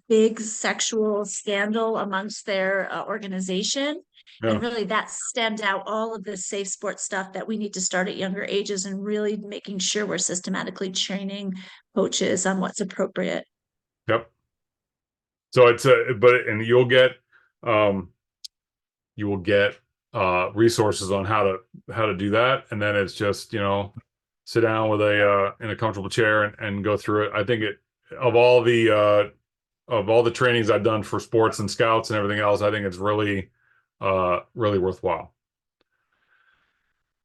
big sexual scandal amongst their organization. Yeah. And really that stemmed out all of the safe sport stuff that we need to start at younger ages, and really making sure we're systematically training coaches on what's appropriate. Yep. So it's and you will get resources on how to do that. And then it's just, sit down with in a comfortable chair and go through it. I think of all the trainings I've done for sports and scouts and everything else, I think it's really worthwhile.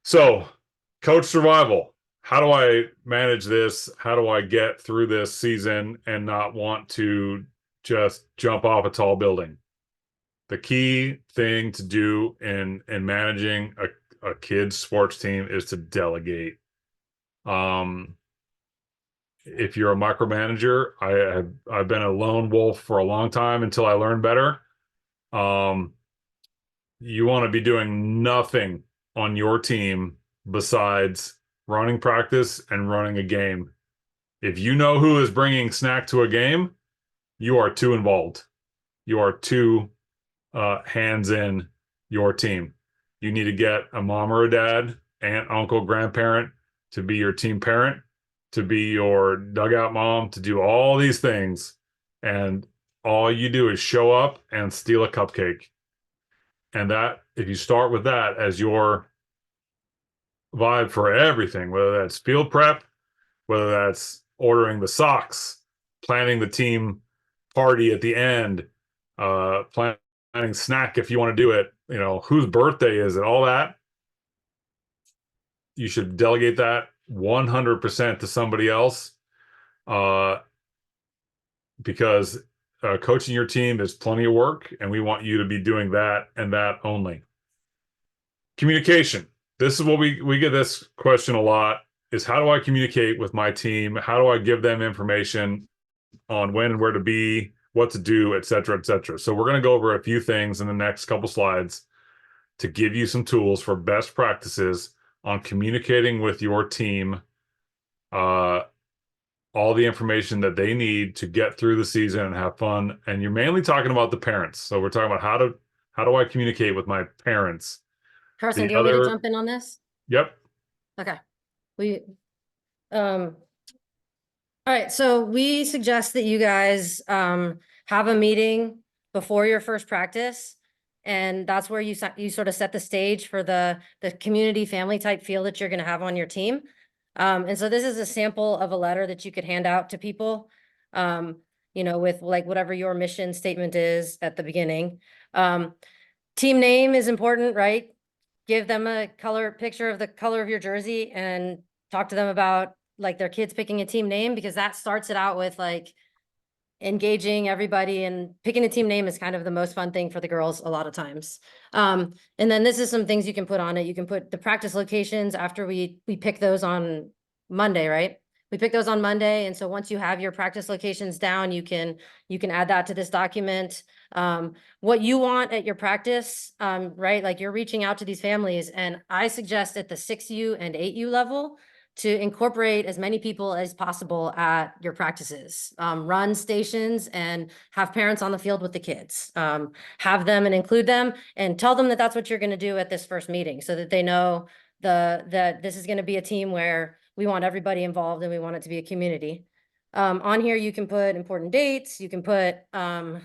So, coach survival. How do I manage this? How do I get through this season and not want to just jump off a tall building? The key thing to do in managing a kid's sports team is to delegate. If you're a micromanager, I've been a lone wolf for a long time until I learned better. You want to be doing nothing on your team besides running practice and running a game. If you know who is bringing snack to a game, you are too involved. You are too hands in your team. You need to get a mom or a dad, aunt, uncle, grandparent to be your team parent, to be your dugout mom, to do all these things. And all you do is show up and steal a cupcake. And that, if you start with that as your vibe for everything, whether that's field prep, whether that's ordering the socks, planning the team party at the end, planning snack if you want to do it, whose birthday is it, all that, you should delegate that 100% to somebody else, because coaching your team is plenty of work, and we want you to be doing that and that only. Communication. This is what we get this question a lot, is how do I communicate with my team? How do I give them information on when and where to be, what to do, et cetera, et cetera. So we're going to go over a few things in the next couple slides to give you some tools for best practices on communicating with your team, all the information that they need to get through the season and have fun. And you're mainly talking about the parents. So we're talking about how do I communicate with my parents? Carson, do you want me to jump in on this? Yep. Okay. All right. So we suggest that you guys have a meeting before your first practice. And that's where you sort of set the stage for the community family type feel that you're going to have on your team. And so this is a sample of a letter that you could hand out to people, with like whatever your mission statement is at the beginning. Team name is important, right? Give them a picture of the color of your jersey and talk to them about like their kids picking a team name, because that starts it out with like engaging everybody, and picking a team name is kind of the most fun thing for the girls a lot of times. And then this is some things you can put on it. You can put the practice locations after we pick those on Monday, right? We pick those on Monday. And so once you have your practice locations down, you can add that to this document. What you want at your practice, right? Like you're reaching out to these families, and I suggest at the 6U and 8U level to incorporate as many people as possible at your practices. Run stations and have parents on the field with the kids. Have them and include them, and tell them that that's what you're going to do at this first meeting, so that they know that this is going to be a team where we want everybody involved and we want it to be a community. On here, you can put important dates. You can put the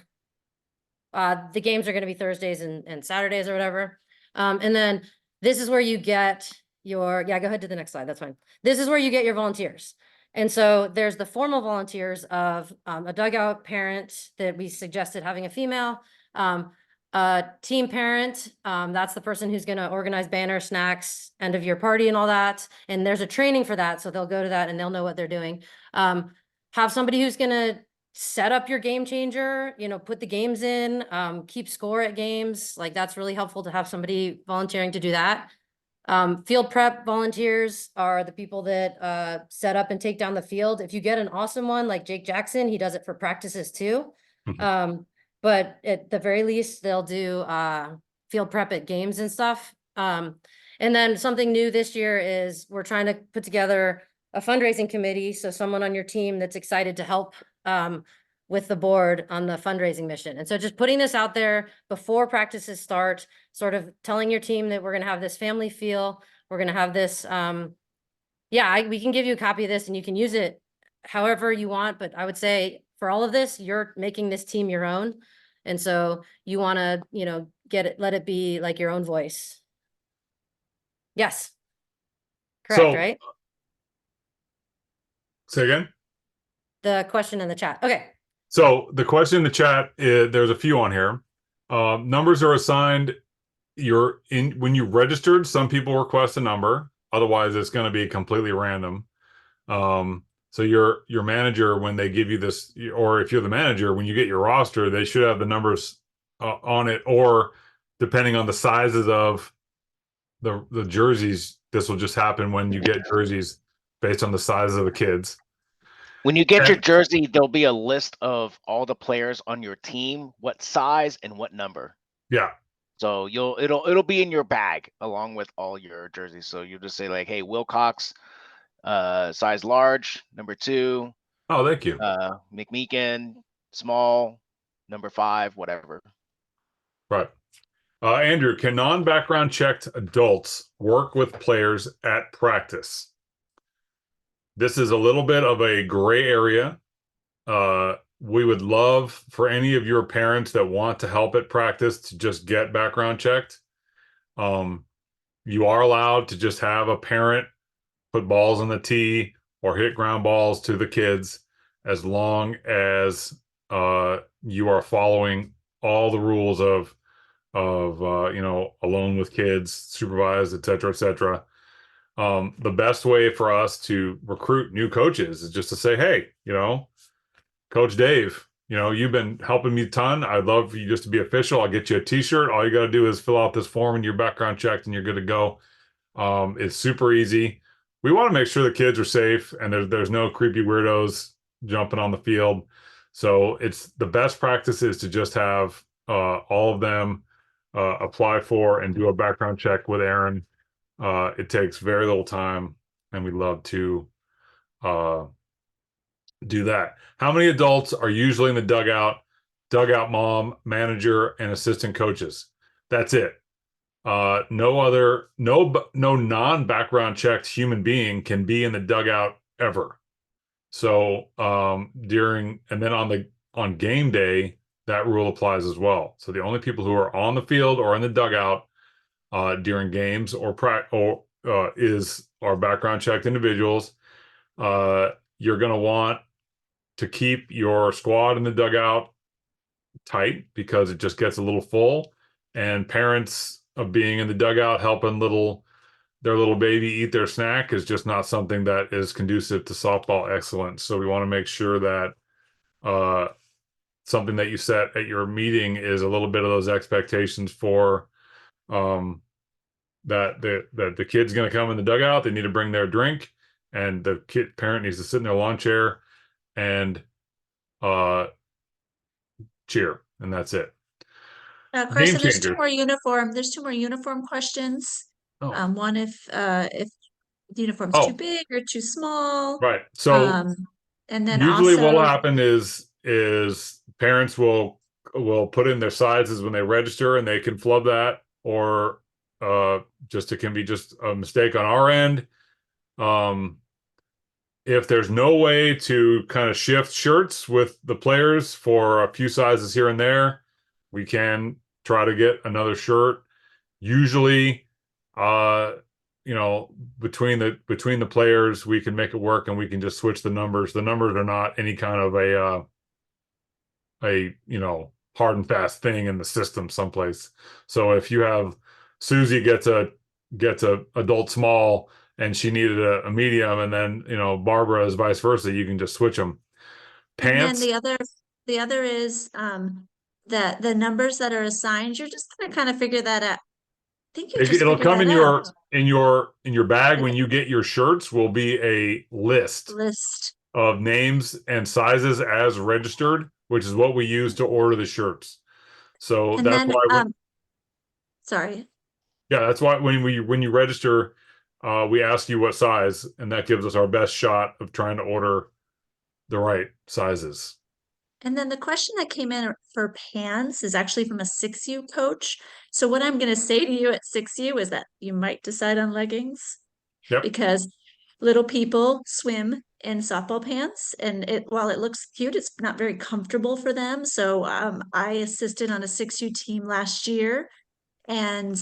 games are going to be Thursdays and Saturdays or whatever. And then this is where you get go ahead to the next slide. That's fine. This is where you get your volunteers. And so there's the formal volunteers of a dugout parent that we suggested having a female, a team parent. That's the person who's going to organize banners, snacks, end of year party and all that. And there's a training for that. So they'll go to that and they'll know what they're doing. Have somebody who's going to set up your game changer, put the games in, keep score at games. Like that's really helpful to have somebody volunteering to do that. Field prep volunteers are the people that set up and take down the field. If you get an awesome one like Jake Jackson, he does it for practices too. But at the very least, they'll do field prep at games and stuff. And then something new this year is we're trying to put together a fundraising committee. So someone on your team that's excited to help with the board on the fundraising mission. And so just putting this out there before practices start, sort of telling your team that we're going to have this family feel. We're going to have this. We can give you a copy of this and you can use it however you want. But I would say for all of this, you're making this team your own. And so you want to, let it be like your own voice. Yes. Correct, So- right? Say again? The question in the chat. Okay. So the question in the chat is, there's a few on here. Numbers are assigned. When you registered, some people request a number. Otherwise, it's going to be completely random. So your manager, when they give you this, or if you're the manager, when you get your roster, they should have the numbers on it, or depending on the sizes of the jerseys, this will just happen when you get jerseys based on the size of the kids. When you get your And- jersey, there'll be a list of all the players on your team, what size and what number. Yeah. So it'll be in your bag along with all your jerseys. So you just say like, hey, Wilcox, size large, number 2, Oh, thank you. McMeekin, small, number 5, whatever. Right. Andrew, can non-background checked adults work with players at practice? This is a little bit of a gray area. We would love for any of your parents that want to help at practice to just get background checked. You are allowed to just have a parent put balls on the tee or hit ground balls to the kids, as long as you are following all the rules of alone with kids, supervised, et cetera, et cetera. The best way for us to recruit new coaches is just to say, hey, Coach Dave, you've been helping me a ton. I'd love for you just to be official. I'll get you a t-shirt. All you got to do is fill out this form and your background checked and you're good to go. It's super easy. We want to make sure the kids are safe and there's no creepy weirdos jumping on the field. So it's the best practice is to just have all of them apply for and do a background check with Aaron. It takes very little time, and we'd love to do that. How many adults are usually in the dugout? Dugout mom, manager, and assistant coaches. That's it. No non-background checked human being can be in the dugout ever. So on game day, that rule applies as well. So the only people who are on the field or in the dugout during games is our background checked individuals. You're going to want to keep your squad in the dugout tight because it just gets a little full, and parents of being in the dugout helping their little baby eat their snack is just not something that is conducive to softball excellence. So we want to make sure that something that you set at your meeting is a little bit of those expectations for that the kid's going to come in the dugout. They need to bring their drink, and the parent needs to sit in their lawn chair and cheer, and that's it. Carson, there's changer. There's 2 more uniform questions. Oh. One if the uniform's Oh. too big or too small. Right. So And then usually also, what'll happen is parents will put in their sizes when they register, and they can flub that, or it can be just a mistake on our end. If there's no way to kind of shift shirts with the players for a few sizes here and there, we can try to get another shirt. Usually, between the players, we can make it work, and we can just switch the numbers. The numbers are not any kind of a hard and fast thing in the system someplace. So if you have Susie gets a adult small and she needed a medium, and then Barbara is vice versa, you can just switch them. Pants. And then the other is the numbers that are assigned. You're just gonna kind of figure that out. I think you just It'll figure come that in out. your bag when you get your shirts. Will be a list of names and sizes as registered, which is what we use to order the shirts. So And that's then, why. Sorry. Yeah, that's why when you register, we ask you what size, and that gives us our best shot of trying to order the right sizes. And then the question that came in for pants is actually from a 6U coach. So what I'm going to say to you at 6U is that you might decide on leggings. Yep. Because little people swim in softball pants, and while it looks cute, it's not very comfortable for them. So I assisted on a 6U team last year, and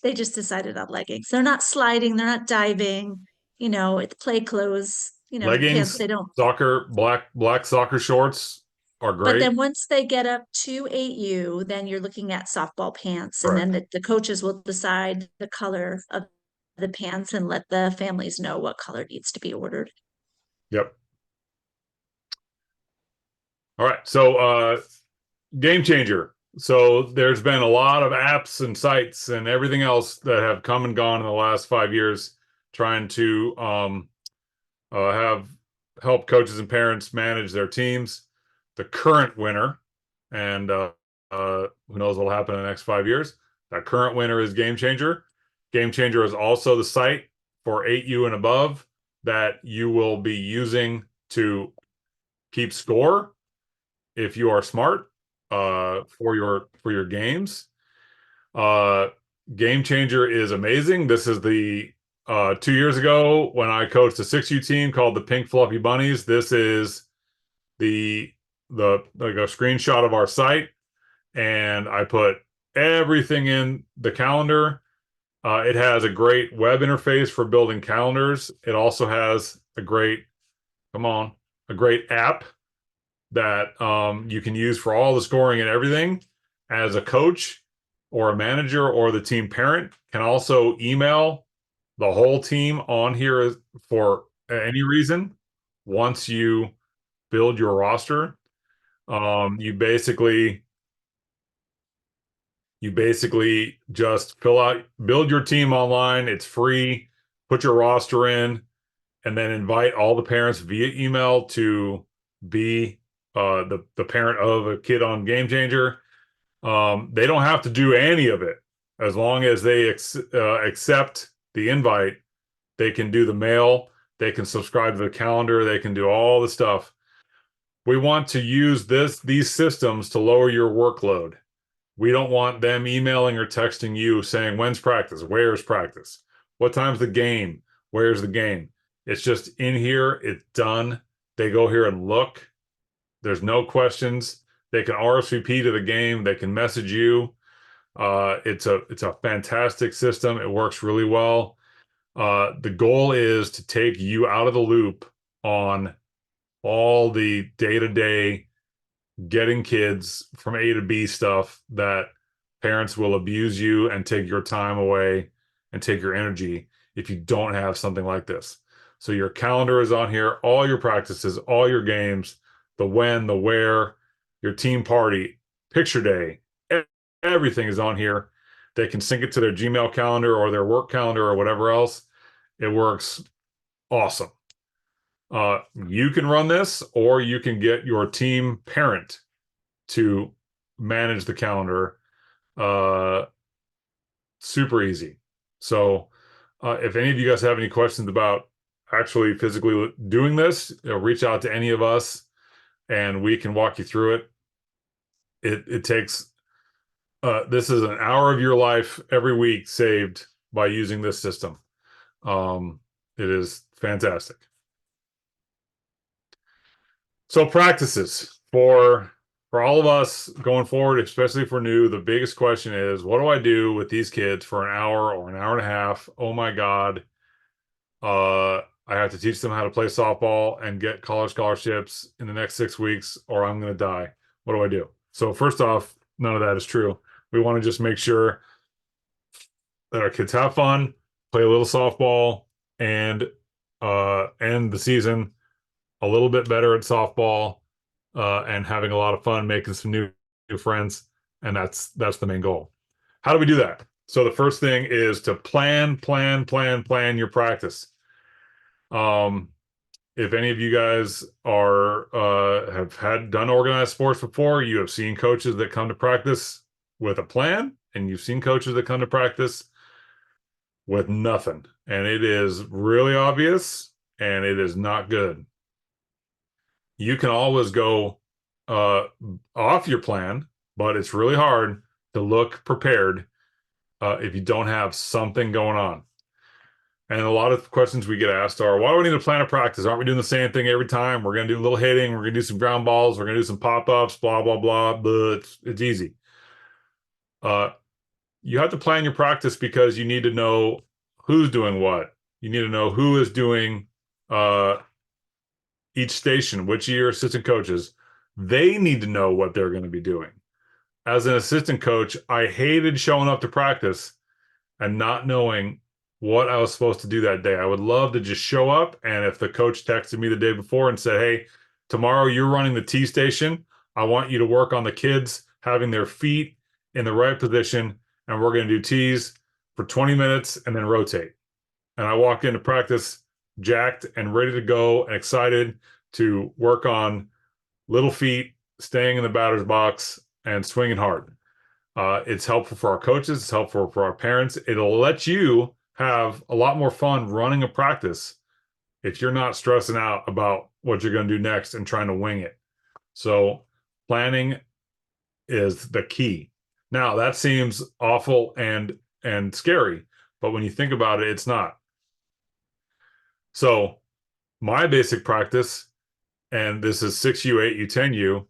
they just decided on leggings. They're not sliding, they're not diving, it's play clothes, pants Leggings, they don't. soccer, black soccer shorts are But great. then once they get up to 8U, then you're looking at softball pants, and then the coaches will decide the color of the pants and let the families know what color needs to be ordered. Yep. All right. So game changer. So there's been a lot of apps and sites and everything else that have come and gone in the last 5 years trying to have help coaches and parents manage their teams. The current winner, and who knows what'll happen in the next 5 years. That current winner is Game Changer. Game Changer is also the site for 8U and above that you will be using to keep score if you are smart for your games. Game Changer is amazing. This is the 2 years ago when I coached a 6U team called the Pink Fluffy Bunnies. This is the like a screenshot of our site, and I put everything in the calendar. It has a great web interface for building calendars. It also has a great app that you can use for all the scoring and everything. As a coach or a manager or the team parent can also email the whole team on here for any reason. Once you build your roster, you basically just build your team online. It's free. Put your roster in, and then invite all the parents via email to be the parent of a kid on Game Changer. They don't have to do any of it as long as they accept the invite. They can do the mail. They can subscribe to the calendar. They can do all the stuff. We want to use these systems to lower your workload. We don't want them emailing or texting you saying, when's practice? Where's practice? What time's the game? Where's the game? It's just in here. It's done. They go here and look. There's no questions. They can RSVP to the game. They can message you. It's a fantastic system. It works really well. The goal is to take you out of the loop on all the day-to-day getting kids from A to B stuff that parents will abuse you and take your time away and take your energy if you don't have something like this. So your calendar is on here, all your practices, all your games, the when, the where, your team party, picture day, everything is on here. They can sync it to their Gmail calendar or their work calendar or whatever else. It works awesome. You can run this, or you can get your team parent to manage the calendar. Super easy. So if any of you guys have any questions about actually physically doing this, reach out to any of us and we can walk you through it. It takes this is an hour of your life every week saved by using this system. It is fantastic. So practices for all of us going forward, especially if we're new, the biggest question is, what do I do with these kids for an hour or an hour and a half? Oh my God. I have to teach them how to play softball and get college scholarships in the next 6 weeks, or I'm going to die. What do I do? So first off, none of that is true. We want to just make sure that our kids have fun, play a little softball, and end the season a little bit better at softball, and having a lot of fun, making some new friends. And that's the main goal. How do we do that? So the first thing is to plan your practice. If any of you guys have done organized sports before, you have seen coaches that come to practice with a plan, and you've seen coaches that come to practice with nothing. And it is really obvious, and it is not good. You can always go off your plan, but it's really hard to look prepared if you don't have something going on. And a lot of questions we get asked are, why do we need to plan a practice? Aren't we doing the same thing every time? We're going to do a little hitting. We're going to do some ground balls. We're going to do some pop-ups, blah, blah, blah. But it's easy. You have to plan your practice because you need to know who's doing what. You need to know who is doing each station, which are your assistant coaches. They need to know what they're going to be doing. As an assistant coach, I hated showing up to practice and not knowing what I was supposed to do that day. I would love to just show up, and if the coach texted me the day before and said, hey, tomorrow you're running the T station, I want you to work on the kids having their feet in the right position, and we're going to do T's for 20 minutes and then rotate. And I walk into practice jacked and ready to go and excited to work on little feet, staying in the batter's box, and swinging hard. It's helpful for our coaches. It's helpful for our parents. It'll let you have a lot more fun running a practice if you're not stressing out about what you're going to do next and trying to wing it. So planning is the key. Now, that seems awful and scary, but when you think about it, it's not. So my basic practice, and this is 6U, 8U, 10U,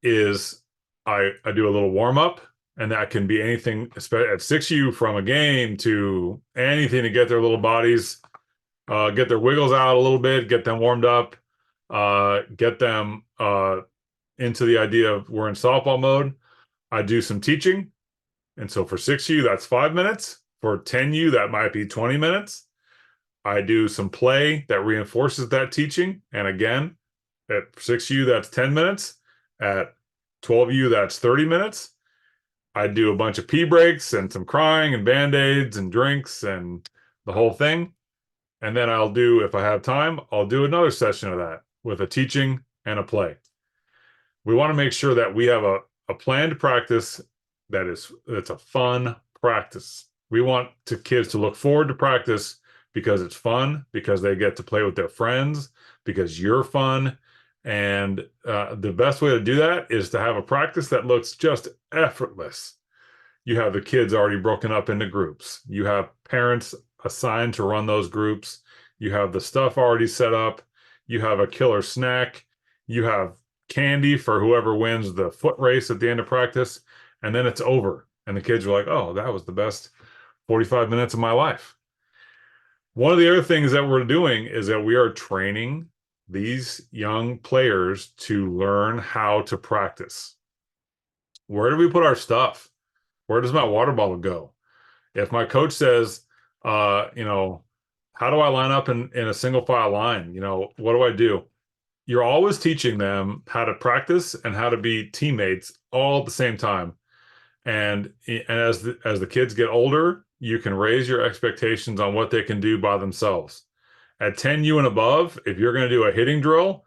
is I do a little warm up, and that can be anything at 6U, from a game to anything to get their little bodies, get their wiggles out a little bit, get them warmed up, get them into the idea of we're in softball mode. I do some teaching. And so for 6U, that's 5 minutes. For 10U, that might be 20 minutes. I do some play that reinforces that teaching. And again, at 6U, that's 10 minutes. At 12U, that's 30 minutes. I do a bunch of pee breaks and some crying and Band-Aids and drinks and the whole thing. And then I'll do, if I have time, I'll do another session of that with a teaching and a play. We want to make sure that we have a planned practice that's a fun practice. We want kids to look forward to practice because it's fun, because they get to play with their friends, because you're fun. And the best way to do that is to have a practice that looks just effortless. You have the kids already broken up into groups. You have parents assigned to run those groups. You have the stuff already set up. You have a killer snack. You have candy for whoever wins the foot race at the end of practice. And then it's over. And the kids are like, oh, that was the best 45 minutes of my life. One of the other things that we're doing is that we are training these young players to learn how to practice. Where do we put our stuff? Where does my water bottle go? If my coach says, how do I line up in a single file line? What do I do? You're always teaching them how to practice and how to be teammates all at the same time. And as the kids get older, you can raise your expectations on what they can do by themselves. At 10U and above, if you're going to do a hitting drill,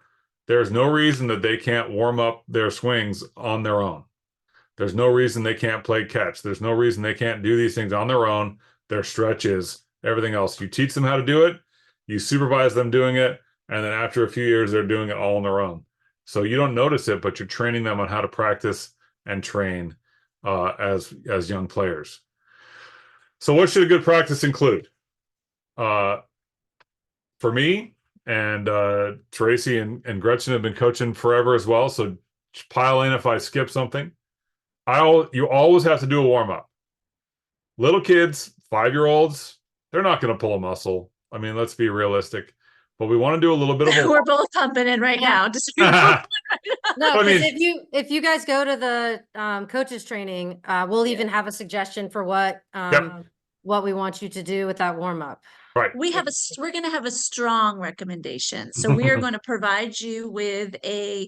there's no reason that they can't warm up their swings on their own. There's no reason they can't play catch. There's no reason they can't do these things on their own. Their stretches, everything else. You teach them how to do it. You supervise them doing it. And then after a few years, they're doing it all on their own. So you don't notice it, but you're training them on how to practice and train as young players. So what should a good practice include? For me, and Tracy and Gretchen have been coaching forever as well, so pile in if I skip something. You always have to do a warm-up. Little kids, 5-year-olds, they're not going to pull a muscle. I mean, let's be realistic. But we want to do a little bit of a We're both pumping in right now. No, I because mean- if you guys go to the coaches training, we'll even have a suggestion for what we want you to do with that warm up. Right. We're going to have a strong recommendation. So we are going to provide you with a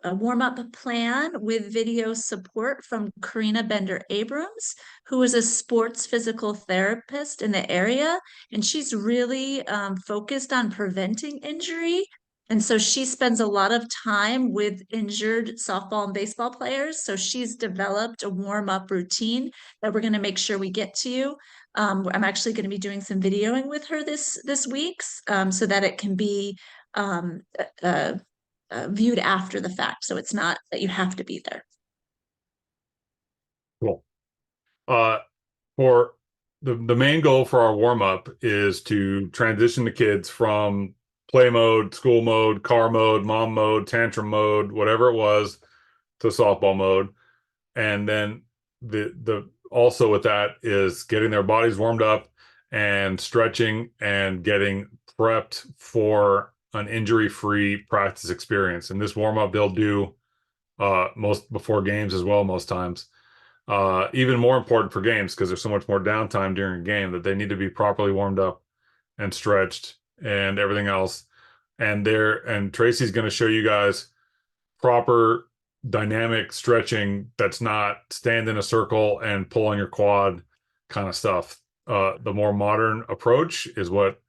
warm-up plan with video support from Karina Bender-Abrams, who is a sports physical therapist in the area. And she's really focused on preventing injury. And so she spends a lot of time with injured softball and baseball players. So she's developed a warm-up routine that we're going to make sure we get to you. I'm actually going to be doing some videoing with her this week so that it can be viewed after the fact. So it's not that you have to be there. Cool. For the main goal for our warm up is to transition the kids from play mode, school mode, car mode, mom mode, tantrum mode, whatever it was, to softball mode. And then the also with that is getting their bodies warmed up and stretching and getting prepped for an injury-free practice experience. And this warm up they'll do most before games as well, most times. Even more important for games because there's so much more downtime during a game that they need to be properly warmed up and stretched and everything else. And Tracy's going to show you guys proper dynamic stretching that's not stand in a circle and pull on your quad kind of stuff. The more modern approach is what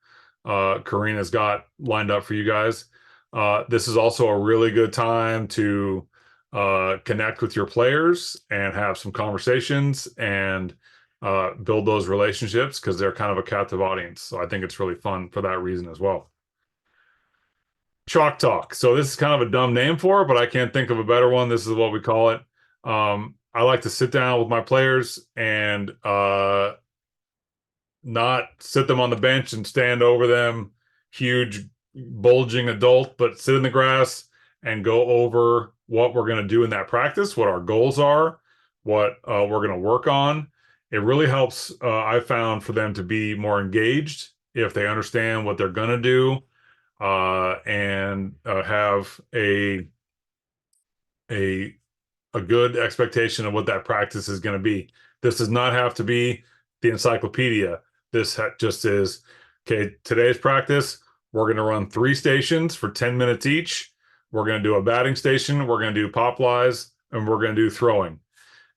Karina's got lined up for you guys. This is also a really good time to connect with your players and have some conversations and build those relationships because they're kind of a captive audience. So I think it's really fun for that reason as well. Chalk Talk. So this is kind of a dumb name for it, but I can't think of a better one. This is what we call it. I like to sit down with my players and not sit them on the bench and stand over them, huge bulging adult, but sit in the grass and go over what we're going to do in that practice, what our goals are, what we're going to work on. It really helps, I found, for them to be more engaged if they understand what they're going to do and have a good expectation of what that practice is going to be. This does not have to be the encyclopedia. This just is, okay, today's practice, we're going to run 3 stations for 10 minutes each. We're going to do a batting station. We're going to do pop flies, and we're going to do throwing.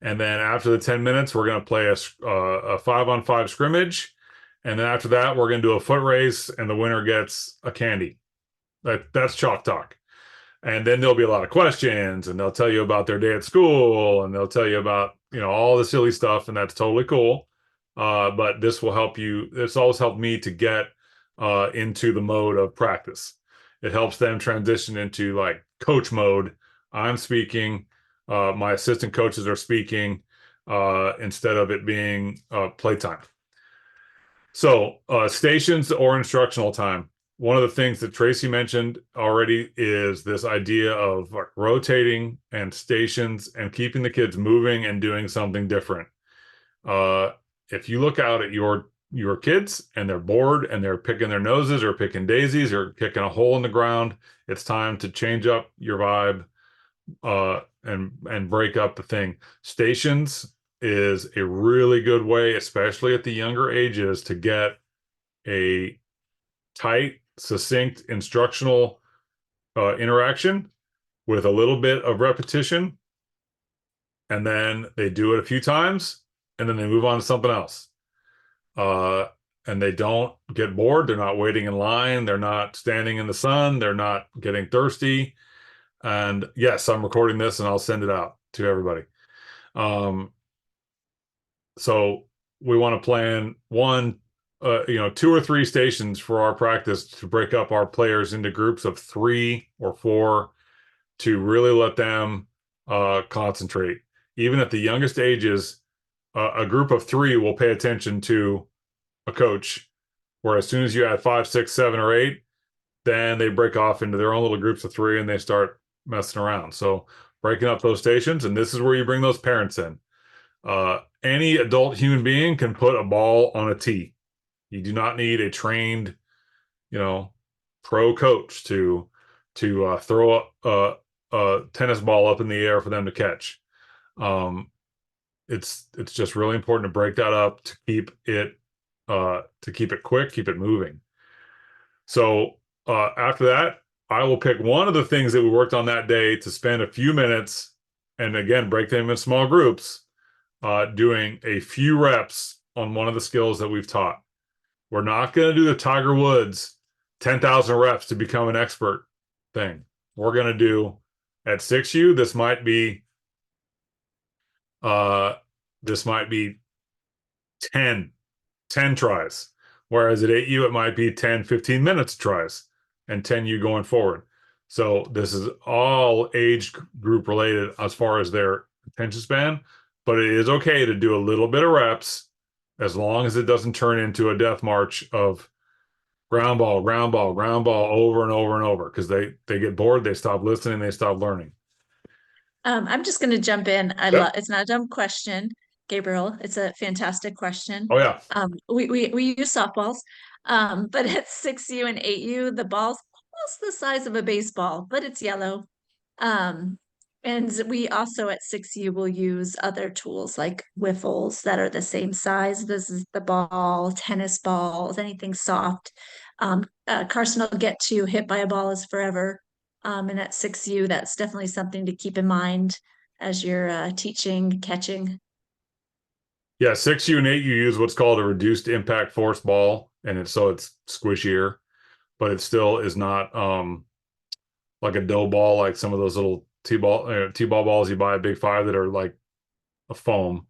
And then after the 10 minutes, we're going to play a 5-on-5 scrimmage. And then after that, we're going to do a foot race, and the winner gets a candy. That's Chalk Talk. And then there'll be a lot of questions, and they'll tell you about their day at school, and they'll tell you about, all the silly stuff, and that's totally cool. But this will help you. It's always helped me to get into the mode of practice. It helps them transition into like coach mode. I'm speaking, my assistant coaches are speaking, instead of it being playtime. So stations or instructional time. One of the things that Tracy mentioned already is this idea of like rotating and stations and keeping the kids moving and doing something different. If you look out at your kids and they're bored and they're picking their noses or picking daisies or kicking a hole in the ground, it's time to change up your vibe and break up the thing. Stations is a really good way, especially at the younger ages, to get a tight, succinct instructional interaction with a little bit of repetition. And then they do it a few times and then they move on to something else. And they don't get bored. They're not waiting in line. They're not standing in the sun. They're not getting thirsty. And yes, I'm recording this and I'll send it out to everybody. So we want to plan 2 or 3 stations for our practice to break up our players into groups of 3 or 4 to really let them concentrate. Even at the youngest ages, a group of 3 will pay attention to a coach, where as soon as you add 5, 6, 7, or 8, then they break off into their own little groups of 3 and they start messing around. So breaking up those stations, and this is where you bring those parents in. Any adult human being can put a ball on a tee. You do not need a trained, pro coach to throw a tennis ball up in the air for them to catch. It's just really important to break that up to keep it quick, keep it moving. So after that, I will pick one of the things that we worked on that day to spend a few minutes, and again, break them in small groups, doing a few reps on one of the skills that we've taught. We're not going to do the Tiger Woods 10,000 reps to become an expert thing. We're going to do at 6U, this might be 10 tries. Whereas at 8U, it might be 10, 15 minutes tries, and 10U going forward. So this is all age group related as far as their attention span, but it is okay to do a little bit of reps as long as it doesn't turn into a death march of ground ball, ground ball, ground ball over and over and over, because they get bored, they stop listening, they stop learning. I'm just going to jump in. Yep. It's not a dumb question, Gabriel. It's a fantastic question. Oh yeah. We use softballs, but at 6U and 8U, the ball's almost the size of a baseball, but it's yellow. And we also at 6U will use other tools like wiffles that are the same size. This is the ball, tennis balls, anything soft. Carson will get to hit by a ball is forever. And at 6U, that's definitely something to keep in mind as you're teaching catching. Yeah, 6U and 8U use what's called a reduced impact force ball, and it's squishier, but it still is not like a dough ball, like some of those little T-ball balls you buy at Big Five that are like a foam.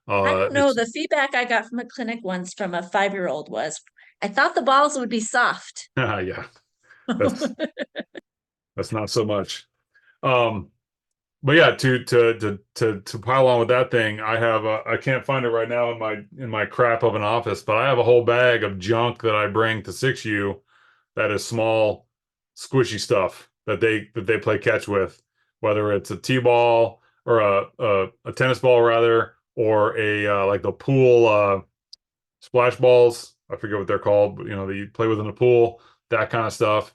I don't know. The feedback I got from a clinic once from a 5-year-old was, I thought the balls would be soft. Yeah, that's not so much. But yeah, to pile on with that thing, I have I can't find it right now in my crap of an office, but I have a whole bag of junk that I bring to 6U that is small, squishy stuff that they play catch with, whether it's a T-ball or a tennis ball rather, or a like the pool splash balls. I forget what they're called, but that you play with in the pool, that kind of stuff.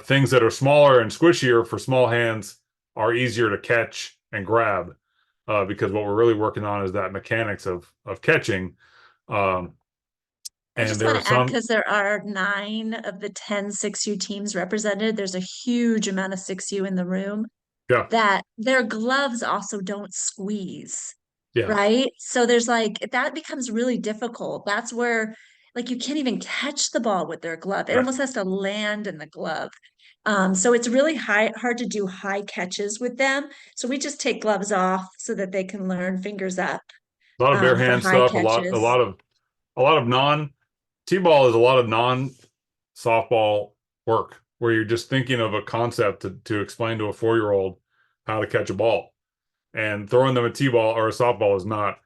Things that are smaller and squishier for small hands are easier to catch and grab, because what we're really working on is that mechanics of catching. I And just there want are to add, some, because there are 9 of the 10 6U teams represented. There's a huge amount of 6U in the room yeah, that their gloves also don't squeeze, yeah, right? So there's like, that becomes really difficult. That's where, like, you can't even catch the ball with their glove. It yeah. almost has to land in the glove. So it's really hard to do high catches with them. So we just take gloves off so that they can learn fingers up, A lot of bare for hand high stuff, catches. a lot of non T-ball is a lot of non softball work where you're just thinking of a concept to explain to a 4-year-old how to catch a ball, and throwing them a T-ball or a softball is not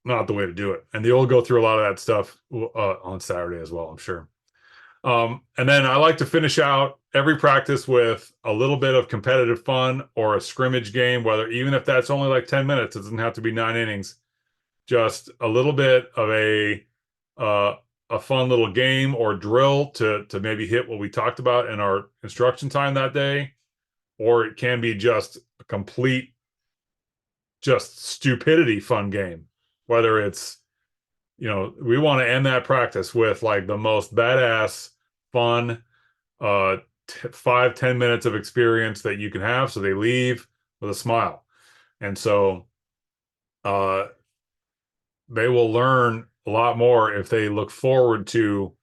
the way to do it. And they'll go through a lot of that stuff on Saturday as well, I'm sure. And then I like to finish out every practice with a little bit of competitive fun or a scrimmage game, whether even if that's only like 10 minutes, it doesn't have to be 9 innings. Just a little bit of a fun little game or drill to maybe hit what we talked about in our instruction time that day, or it can be just a complete just stupidity fun game, whether it's we want to end that practice with like the most badass fun 5-10 minutes of experience that you can have, so they leave with a smile. And so they will learn a lot more if they look forward to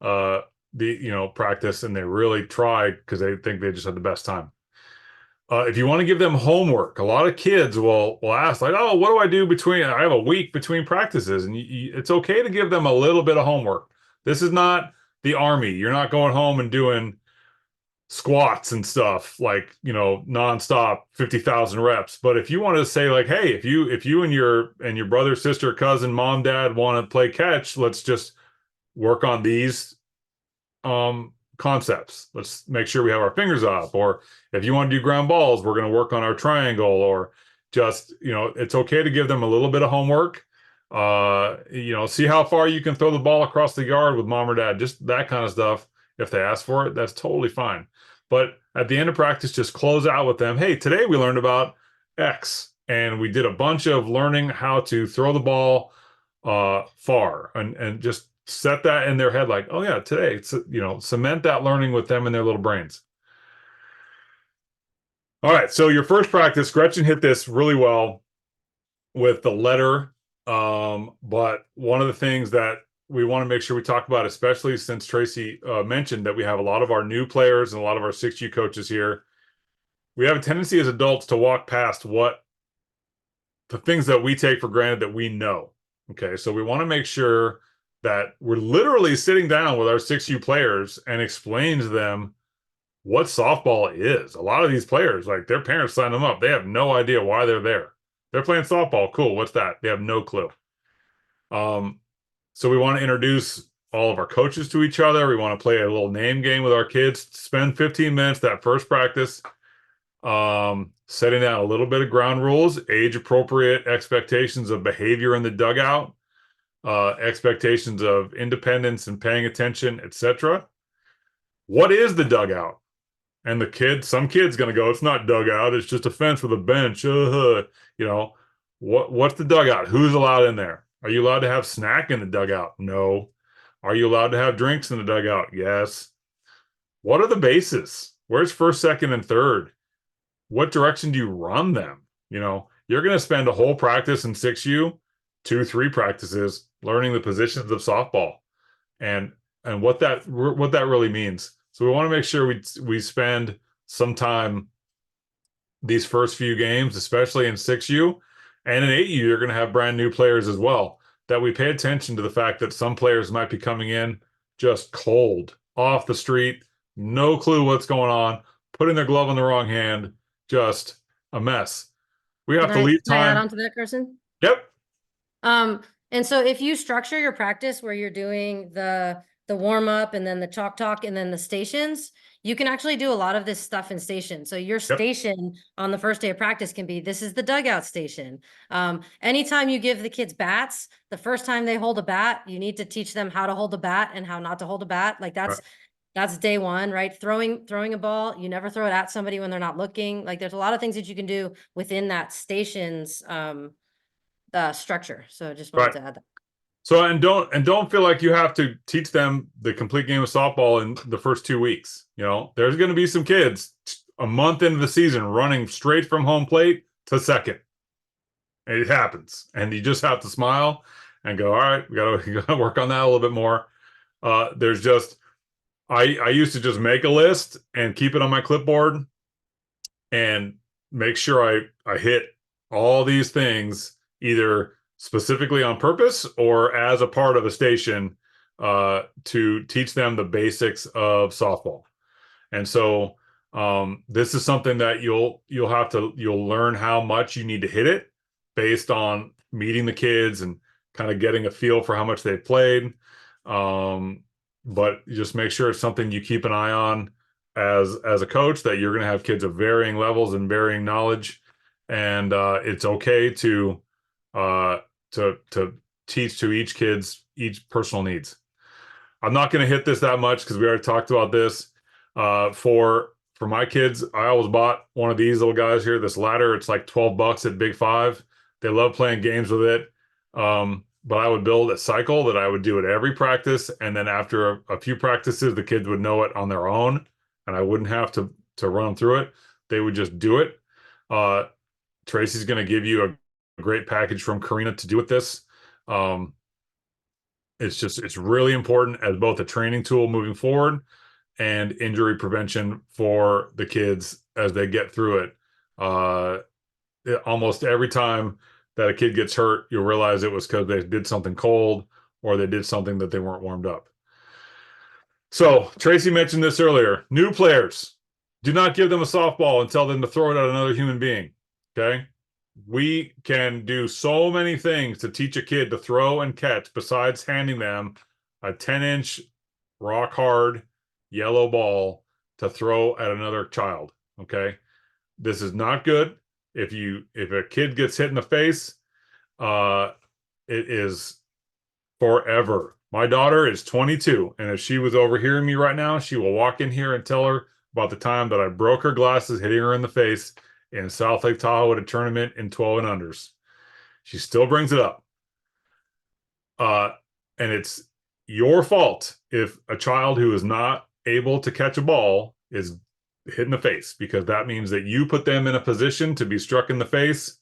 the practice, and they really try because they think they just had the best time. If you want to give them homework, a lot of kids will ask, like, oh, what do I do between, I have a week between practices, and it's okay to give them a little bit of homework. This is not the Army. You're not going home and doing squats and stuff like, nonstop 50,000 reps. But if you want to say like, hey, if you and your brother, sister, cousin, mom, dad want to play catch, let's just work on these concepts. Let's make sure we have our fingers up. Or if you want to do ground balls, we're going to work on our triangle. Or just, it's okay to give them a little bit of homework. See how far you can throw the ball across the yard with mom or dad, just that kind of stuff. If they ask for it, that's totally fine. But at the end of practice, just close out with them. Hey, today we learned about X, and we did a bunch of learning how to throw the ball far, and just set that in their head, like, oh yeah, today it's cement that learning with them in their little brains. All right, so your first practice, Gretchen hit this really well with the letter, but one of the things that we want to make sure we talk about, especially since Tracy mentioned that we have a lot of our new players and a lot of our 6U coaches here, we have a tendency as adults to walk past what the things that we take for granted that we know. Okay, so we want to make sure that we're literally sitting down with our 6U players and explain to them what softball is. A lot of these players, like, their parents signed them up. They have no idea why they're there. They're playing softball. Cool. What's that? They have no clue. So we want to introduce all of our coaches to each other. We want to play a little name game with our kids. Spend 15 minutes that first practice, setting out a little bit of ground rules, age appropriate expectations of behavior in the dugout, expectations of independence and paying attention, etc. What is the dugout? And some kid's gonna go, it's not dugout, it's just a fence with a bench. You know, what's the dugout? Who's allowed in there? Are you allowed to have snack in the dugout? No. Are you allowed to have drinks in the dugout? Yes. What are the bases? Where's first, second, and third? What direction do you run them? You know, you're gonna spend a whole practice in 6U, 2-3 practices learning the positions of softball and what that really means. So we want to make sure we spend some time these first few games, especially in 6U and in 8U, you're going to have brand new players as well, that we pay attention to the fact that some players might be coming in just cold, off the street, no clue what's going on, putting their glove in the wrong hand, just a mess. We have to leave Can I add time. on to that, Carson? Yep. And so if you structure your practice where you're doing the warm up and then the chalk talk and then the stations, you can actually do a lot of this stuff in stations. So your station on the first day of practice can be, this is the dugout station. Anytime you give the kids bats, the first time they hold a bat, you need to teach them how to hold a bat and how not to hold a bat. Like that's day one, right? Throwing a ball, you never throw it at somebody when they're not looking. Like there's a lot of things that you can do within that station's structure. So I just wanted to add that. So and don't feel like you have to teach them the complete game of softball in the first 2 weeks. You know, there's going to be some kids a month into the season running straight from home plate to second. It happens, and you just have to smile and go, all right, we got to work on that a little bit more. There's just I used to just make a list and keep it on my clipboard and make sure I hit all these things either specifically on purpose or as a part of a station to teach them the basics of softball. And so this is something that you'll learn how much you need to hit it based on meeting the kids and kind of getting a feel for how much they've played. But just make sure it's something you keep an eye on as a coach, that you're going to have kids of varying levels and varying knowledge, and it's okay to teach to each personal needs. I'm not going to hit this that much because we already talked about this. For my kids, I always bought one of these little guys here, this ladder. It's like $12 at Big Five. They love playing games with it. But I would build a cycle that I would do at every practice, and then after a few practices, the kids would know it on their own, and I wouldn't have to run them through it. They would just do it. Tracy's going to give you a great package from Karina to do with this. It's really important as both a training tool moving forward and injury prevention for the kids as they get through it. Almost every time that a kid gets hurt, you'll realize it was because they did something cold or they did something that they weren't warmed up. So Tracy mentioned this earlier. New players, do not give them a softball and tell them to throw it at another human being. Okay. We can do so many things to teach a kid to throw and catch besides handing them a 10-inch rock hard yellow ball to throw at another child. Okay. This is not good. If a kid gets hit in the face, it is forever. My daughter is 22, and if she was overhearing me right now, she will walk in here and tell her about the time that I broke her glasses hitting her in the face in South Lake Tahoe at a tournament in 12 and unders. She still brings it up. And it's your fault if a child who is not able to catch a ball is hit in the face, because that means that you put them in a position to be struck in the face.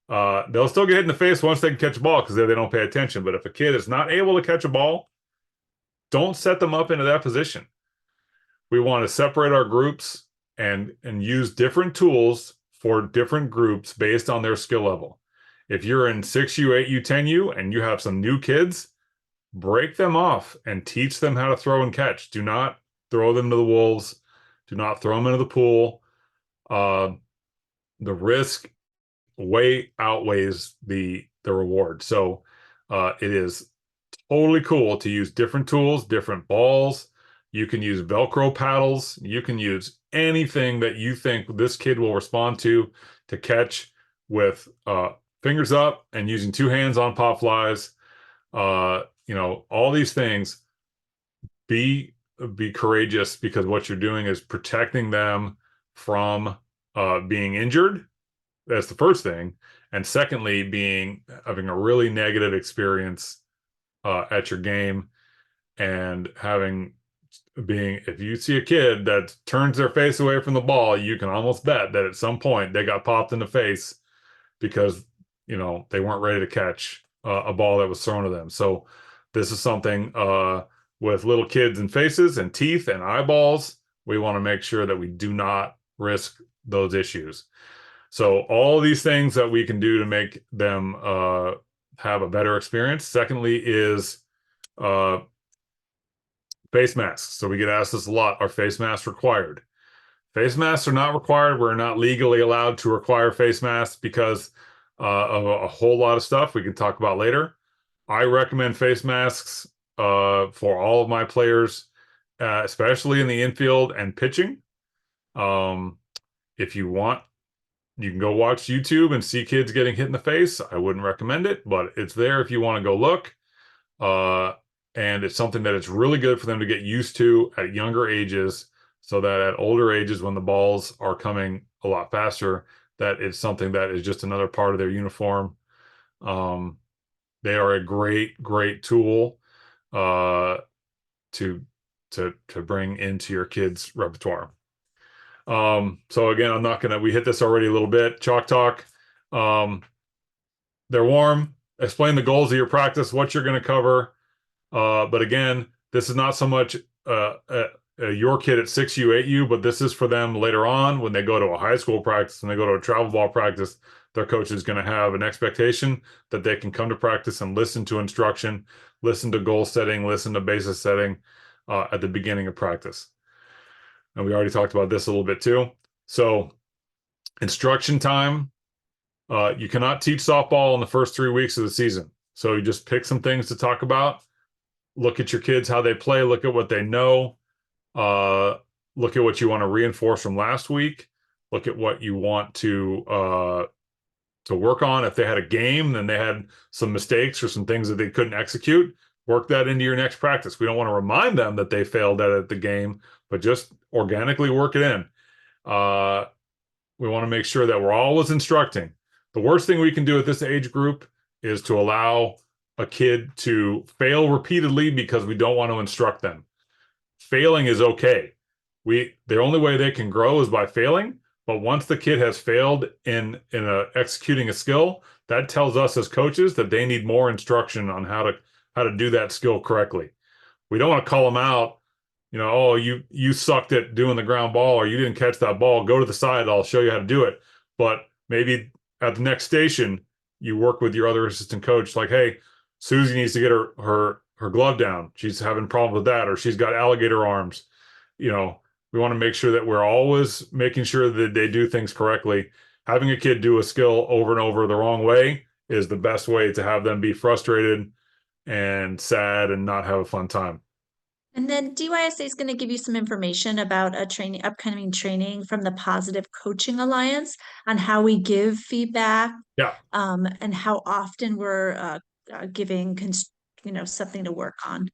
They'll still get hit in the face once they can catch a ball because they don't pay attention. But if a kid is not able to catch a ball, don't set them up into that position. We want to separate our groups and use different tools for different groups based on their skill level. If you're in 6U, 8U, 10U, and you have some new kids, break them off and teach them how to throw and catch. Do not throw them to the wolves. Do not throw them into the pool. The risk way outweighs the reward. So It is totally cool to use different tools, different balls. You can use Velcro paddles. You can use anything that you think this kid will respond to catch with fingers up and using 2 hands on pop flies. All these things. Be courageous, because what you're doing is protecting them from being injured. That's the first thing. And secondly, having a really negative experience at your game, and if you see a kid that turns their face away from the ball, you can almost bet that at some point they got popped in the face because they weren't ready to catch a ball that was thrown to them. So this is something with little kids and faces and teeth and eyeballs. We want to make sure that we do not risk those issues. So all these things that we can do to make them have a better experience. Secondly is face masks. So we get asked this a lot. Are face masks required? Face masks are not required. We're not legally allowed to require face masks because of a whole lot of stuff we can talk about later. I recommend face masks for all of my players, especially in the infield and pitching. If you want, you can go watch YouTube and see kids getting hit in the face. I wouldn't recommend it, but it's there if you want to go look. And it's something that it's really good for them to get used to at younger ages, so that at older ages, when the balls are coming a lot faster, that it's something that is just another part of their uniform. They are a great, great tool to bring into your kids' repertoire. So again, we hit this already a little bit. Chalk talk. They're warm. Explain the goals of your practice, what you're going to cover. But again, this is not so much your kid at 6U, 8U, but this is for them later on when they go to a high school practice and they go to a travel ball practice. Their coach is going to have an expectation that they can come to practice and listen to instruction, listen to goal setting, listen to basis setting at the beginning of practice. And we already talked about this a little bit too. So instruction time, you cannot teach softball in the first 3 weeks of the season. So you just pick some things to talk about. Look at your kids, how they play, look at what they know. Look at what you want to reinforce from last week. Look at what you want to work on. If they had a game, then they had some mistakes or some things that they couldn't execute. Work that into your next practice. We don't want to remind them that they failed at the game, but just organically work it in. We want to make sure that we're always instructing. The worst thing we can do at this age group is to allow a kid to fail repeatedly because we don't want to instruct them. Failing is okay. The only way they can grow is by failing. But once the kid has failed in executing a skill, that tells us as coaches that they need more instruction on how to do that skill correctly. We don't want to call them out, oh, you sucked at doing the ground ball, or you didn't catch that ball. Go to the side, I'll show you how to do it. But maybe at the next station, you work with your other assistant coach, like, hey, Susie needs to get her glove down. She's having problems with that, or she's got alligator arms. We want to make sure that we're always making sure that they do things correctly. Having a kid do a skill over and over the wrong way is the best way to have them be frustrated and sad and not have a fun time. And then DYSA is going to give you some information about upcoming training from the Positive Coaching Alliance on how we give feedback. Yeah. And how often we're giving something to work on.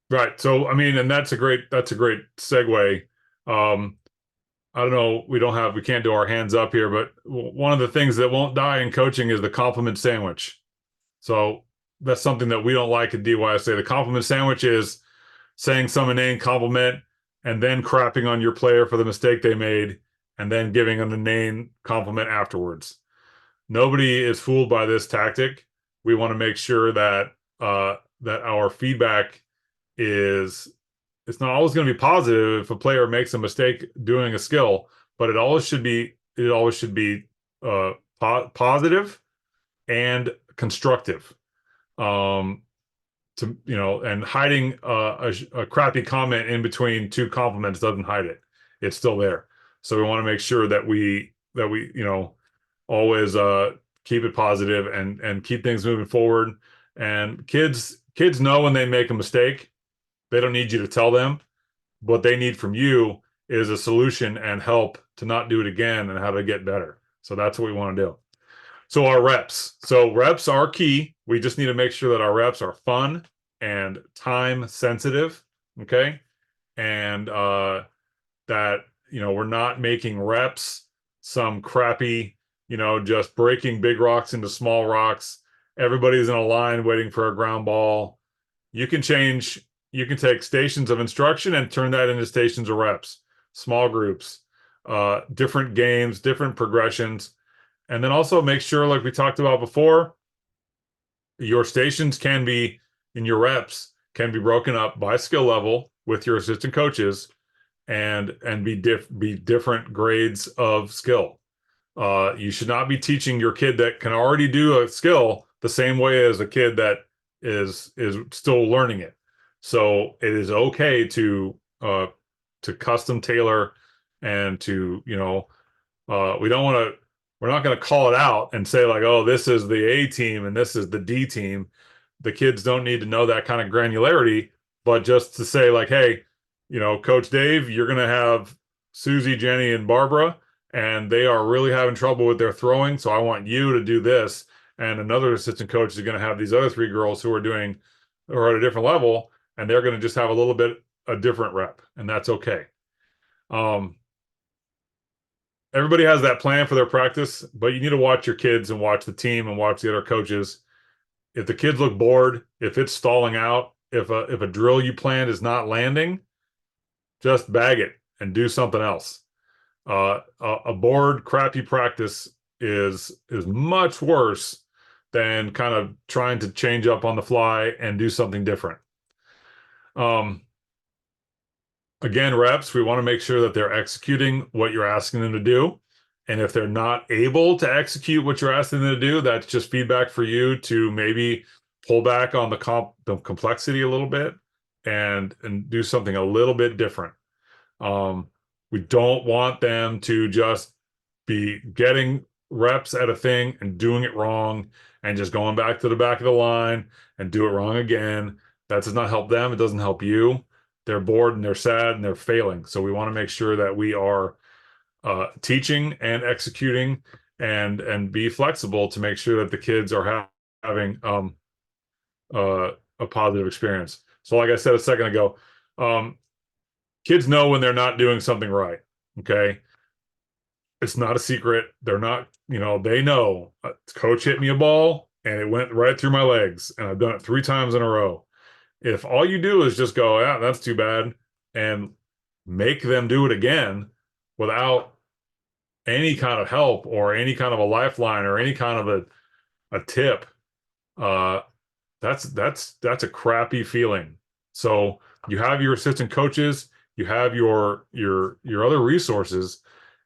Right. So and that's a great segue. I don't know, we can't do our hands up here, but one of the things that won't die in coaching is the compliment sandwich. So that's something that we don't like at DYSA. The compliment sandwich is saying some inane compliment and then crapping on your player for the mistake they made and then giving an inane compliment afterwards. Nobody is fooled by this tactic. We want to make sure that that our feedback it's not always going to be positive if a player makes a mistake doing a skill, but it always should be positive and constructive. And hiding a crappy comment in between two compliments doesn't hide it. It's still there. So we want to make sure that we always keep it positive and keep things moving forward. And kids know when they make a mistake. They don't need you to tell them. What they need from you is a solution and help to not do it again and how to get better. So that's what we want to do. So our reps. So reps are key. We just need to make sure that our reps are fun and time sensitive. Okay. And that, we're not making reps some crappy, just breaking big rocks into small rocks. Everybody's in a line waiting for a ground ball. You can take stations of instruction and turn that into stations of reps, small groups, different games, different progressions. And then also make sure, like we talked about before, your stations can be, in your reps, can be broken up by skill level with your assistant coaches and be different grades of skill. You should not be teaching your kid that can already do a skill the same way as a kid that is still learning it. So it is okay to custom tailor and to, we're not going to call it out and say like, oh, this is the A team and this is the D team. The kids don't need to know that kind of granularity, but just to say like, hey, Coach Dave, you're going to have Susie, Jenny, and Barbara, and they are really having trouble with their throwing. So I want you to do this. And another assistant coach is going to have these other 3 girls who are at a different level, and they're going to just have a different rep, and that's okay. Everybody has that plan for their practice, but you need to watch your kids and watch the team and watch the other coaches. If the kids look bored, if it's stalling out, if a drill you planned is not landing, just bag it and do something else. A bored, crappy practice is much worse than kind of trying to change up on the fly and do something different. Again, reps, we want to make sure that they're executing what you're asking them to do. And if they're not able to execute what you're asking them to do, that's just feedback for you to maybe pull back on the complexity a little bit and do something a little bit different. We don't want them to just be getting reps at a thing and doing it wrong and just going back to the back of the line and do it wrong again. That does not help them. It doesn't help you. They're bored and they're sad and they're failing. So we want to make sure that we are teaching and executing and be flexible to make sure that the kids are having a positive experience. So like I said a second ago, kids know when they're not doing something right. Okay. It's not a secret. They're not, they know coach hit me a ball and it went right through my legs and I've done it 3 times in a row. If all you do is just go, yeah, that's too bad, and make them do it again without any kind of help or any kind of a lifeline or any kind of a tip, that's a crappy feeling. So you have your assistant coaches, you have your other resources.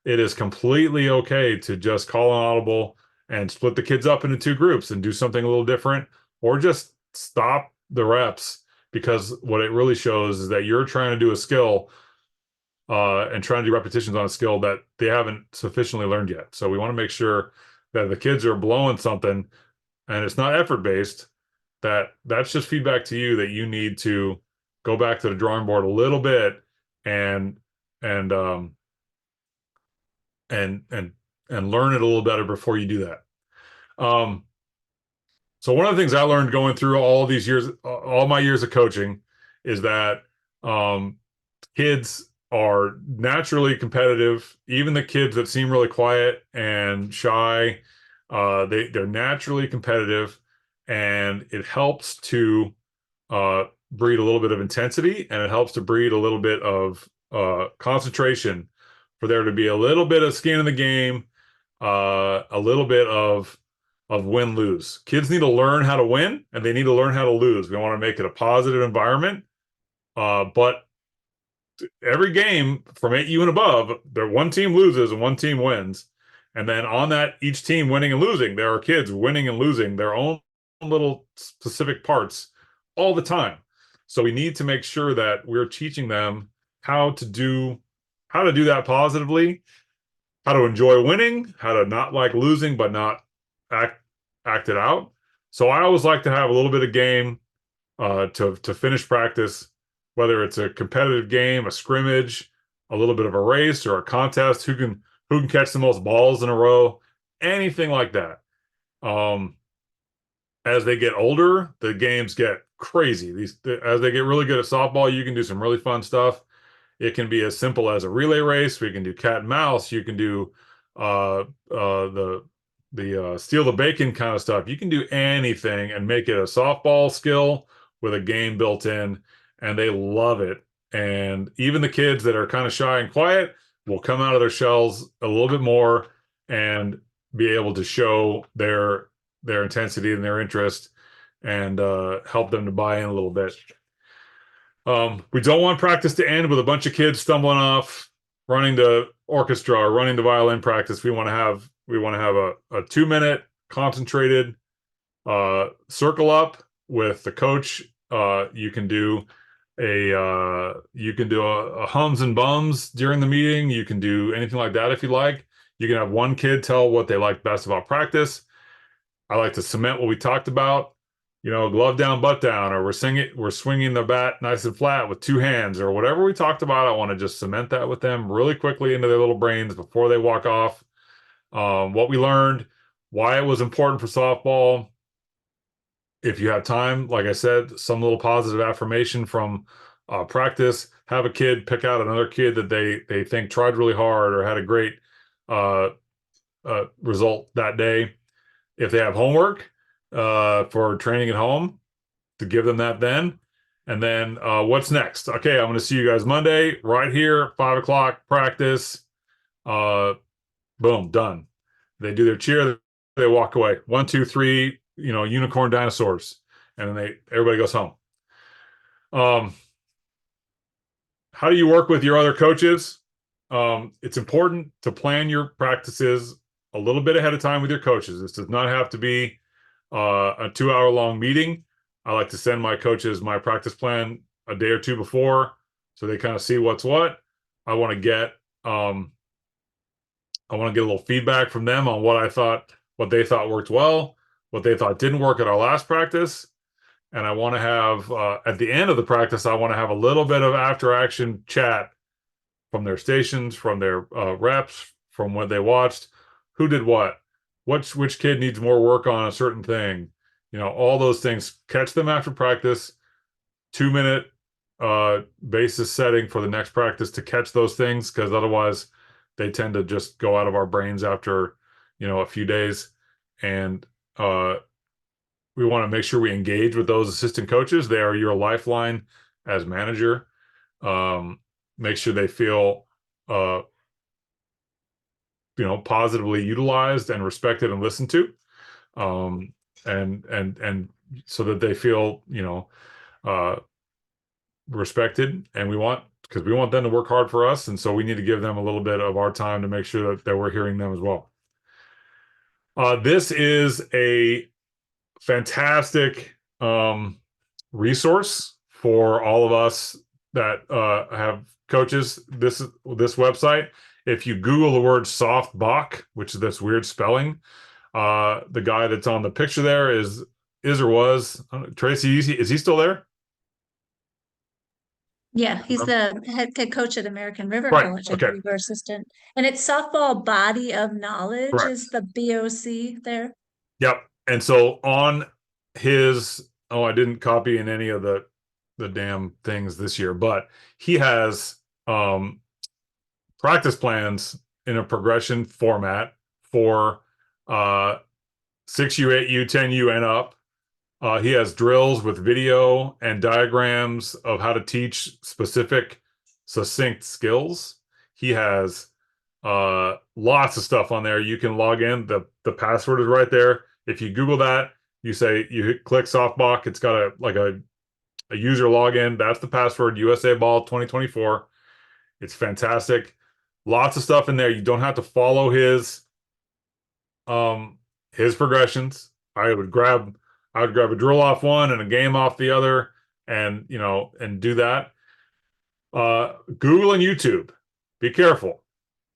It is completely okay to just call an audible and split the kids up into 2 groups and do something a little different, or just stop the reps, because what it really shows is that you're trying to do a skill and trying to do repetitions on a skill that they haven't sufficiently learned yet. So we want to make sure that the kids are blowing something and it's not effort based, that's just feedback to you that you need to go back to the drawing board a little bit and learn it a little better before you do that. So one of the things I learned going through all these years, all my years of coaching, is that kids are naturally competitive. Even the kids that seem really quiet and shy, they're naturally competitive, and it helps to breed a little bit of intensity, and it helps to breed a little bit of concentration for there to be a little bit of skin in the game, a little bit of win-lose. Kids need to learn how to win and they need to learn how to lose. We want to make it a positive environment. But every game from 8U and above, one team loses and one team wins. And then on that, each team winning and losing, there are kids winning and losing their own little specific parts all the time. So we need to make sure that we're teaching them how to do that positively, how to enjoy winning, how to not like losing, but not act it out. So I always like to have a little bit of game to finish practice, whether it's a competitive game, a scrimmage, a little bit of a race or a contest, who can catch the most balls in a row, anything like that. As they get older, the games get crazy. As they get really good at softball, you can do some really fun stuff. It can be as simple as a relay race. We can do cat and mouse. You can do the steal the bacon kind of stuff. You can do anything and make it a softball skill with a game built in, and they love it. And even the kids that are kind of shy and quiet will come out of their shells a little bit more and be able to show their intensity and their interest, and help them to buy in a little bit. We don't want practice to end with a bunch of kids stumbling off, running the orchestra or running the violin practice. We want to have a 2-minute concentrated circle up with the coach. You can do a hums and bums during the meeting. You can do anything like that if you like. You can have one kid tell what they like best about practice. I like to cement what we talked about. Glove down, butt down, or we're swinging the bat nice and flat with 2 hands, or whatever we talked about. I want to just cement that with them really quickly into their little brains before they walk off. What we learned, why it was important for softball. If you have time, like I said, some little positive affirmation from practice. Have a kid pick out another kid that they think tried really hard or had a great result that day. If they have homework for training at home, to give them that then. And then what's next? Okay, I'm going to see you guys Monday right here, 5 o'clock practice. Boom, done. They do their cheer, they walk away. 1, 2, 3, unicorn dinosaurs, and then everybody goes home. How do you work with your other coaches? It's important to plan your practices a little bit ahead of time with your coaches. This does not have to be a 2-hour-long meeting. I like to send my coaches my practice plan a day or two before, so they kind of see what's what. I want to get a little feedback from them on what they thought worked well, what they thought didn't work at our last practice. And I want to have, at the end of the practice, I want to have a little bit of after action chat from their stations, from their reps, from what they watched, who did what, which kid needs more work on a certain thing, all those things. Catch them after practice, 2-minute basis setting for the next practice to catch those things, because otherwise they tend to just go out of our brains after a few days. And we want to make sure we engage with those assistant coaches. They are your lifeline as manager. Make sure they feel positively utilized and respected and listened to, and so that they feel respected. And because we want them to work hard for us, and so we need to give them a little bit of our time to make sure that we're hearing them as well. This is a fantastic resource for all of us that have coaches. This website, if you Google the word softball, which is this weird spelling, the guy that's on the picture there is or was Tracy. Is he still there? Yeah, he's the head coach at American River Right, College, I okay. believe, or assistant. And it's softball body of knowledge Correct. is the BOC there. Yep. And so on his, I didn't copy in any of the damn things this year, but he has practice plans in a progression format for 6U, 8U, 10U, and up. He has drills with video and diagrams of how to teach specific, succinct skills. He has lots of stuff on there. You can log in. The password is right there. If you Google that, you click softball. It's got a user login. That's the password. USA Ball 2024. It's fantastic. Lots of stuff in there. You don't have to follow his progressions. I would grab a drill off one and a game off the other, and do that. Google and YouTube. Be careful.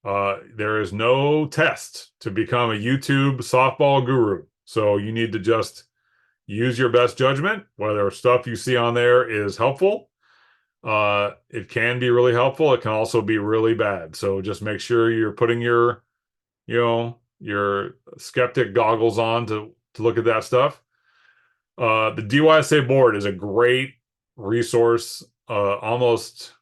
There is no test to become a YouTube softball guru. So you need to just use your best judgment. Whether stuff you see on there is helpful, it can be really helpful. It can also be really bad. So just make sure you're putting your, your skeptic goggles on to look at that stuff. The DYSA board is a great resource. Almost,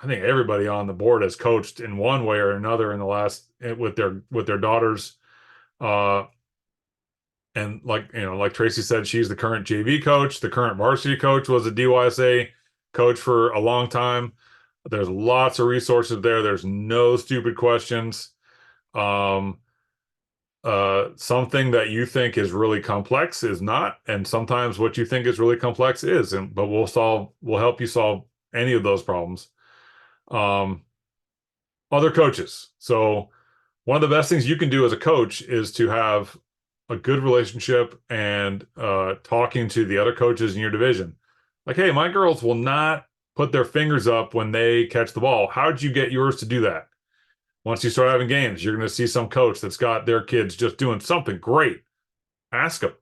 I think everybody on the board has coached in one way or another in the last with their daughters. And like Tracy said, she's the current JV coach. The current varsity coach was a DYSA coach for a long time. There's lots of resources there. There's no stupid questions. Something that you think is really complex is not, and sometimes what you think is really complex is. But we'll help you solve any of those problems. Other coaches. So one of the best things you can do as a coach is to have a good relationship and talking to the other coaches in your division. Like, hey, my girls will not put their fingers up when they catch the ball. How'd you get yours to do that? Once you start having games, you're going to see some coach that's got their kids just doing something great. Ask him.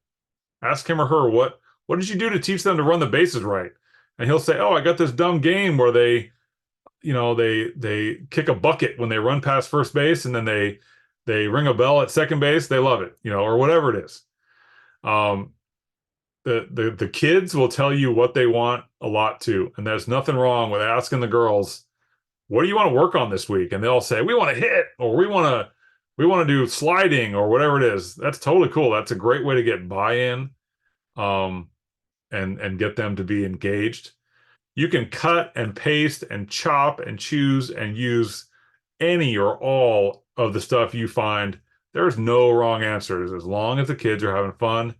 Ask him or her, what did you do to teach them to run the bases right? And he'll say, oh, I got this dumb game where they kick a bucket when they run past first base, and then they ring a bell at second base. They love it, or whatever it is. The kids will tell you what they want a lot too. And there's nothing wrong with asking the girls, what do you want to work on this week? And they'll say, we want to hit, or we want to do sliding, or whatever it is. That's totally cool. That's a great way to get buy-in, and get them to be engaged. You can cut and paste and chop and choose and use any or all of the stuff you find. There's no wrong answers as long as the kids are having fun.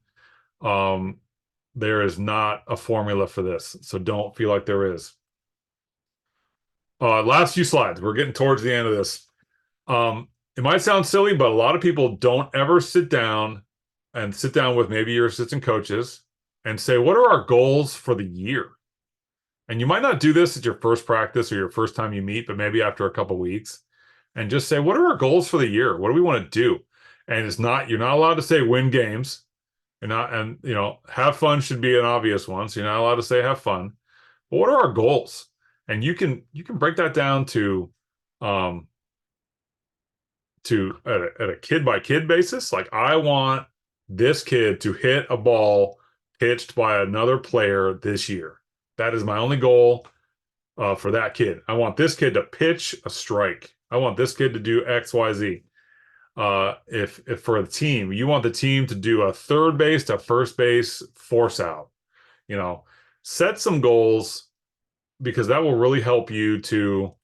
There is not a formula for this, so don't feel like there is. Last few slides. We're getting towards the end of this. It might sound silly, but a lot of people don't ever sit down with maybe your assistant coaches and say, what are our goals for the year? And you might not do this at your first practice or your first time you meet, but maybe after a couple weeks, and just say, what are our goals for the year? What do we want to do? And you're not allowed to say win games. Have fun should be an obvious one. So you're not allowed to say have fun. But what are our goals? And you can break that down to at a kid by kid basis. Like, I want this kid to hit a ball pitched by another player this year. That is my only goal for that kid. I want this kid to pitch a strike. I want this kid to do X, Y, Z. If for a team, you want the team to do a third base to first base force out, set some goals, because that will really help you to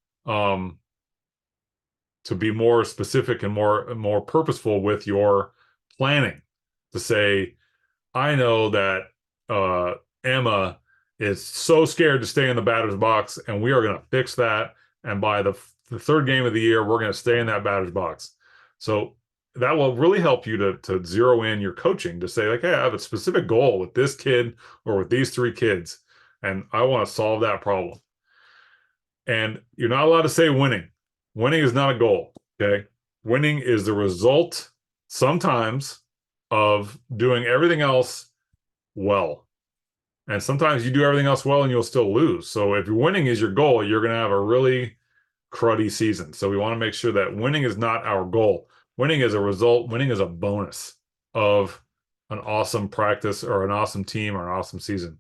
be more specific and more purposeful with your planning. To say, I know that Emma is so scared to stay in the batter's box, and we are going to fix that. And by the third game of the year, we're going to stay in that batter's box. So that will really help you to zero in your coaching, to say, like, hey, I have a specific goal with this kid or with these 3 kids, and I want to solve that problem. And you're not allowed to say winning. Winning is not a goal, okay? Winning is the result sometimes of doing everything else well. And sometimes you do everything else well and you'll still lose. So if winning is your goal, you're going to have a really cruddy season. So we want to make sure that winning is not our goal. Winning is a result. Winning is a bonus of an awesome practice or an awesome team or an awesome season.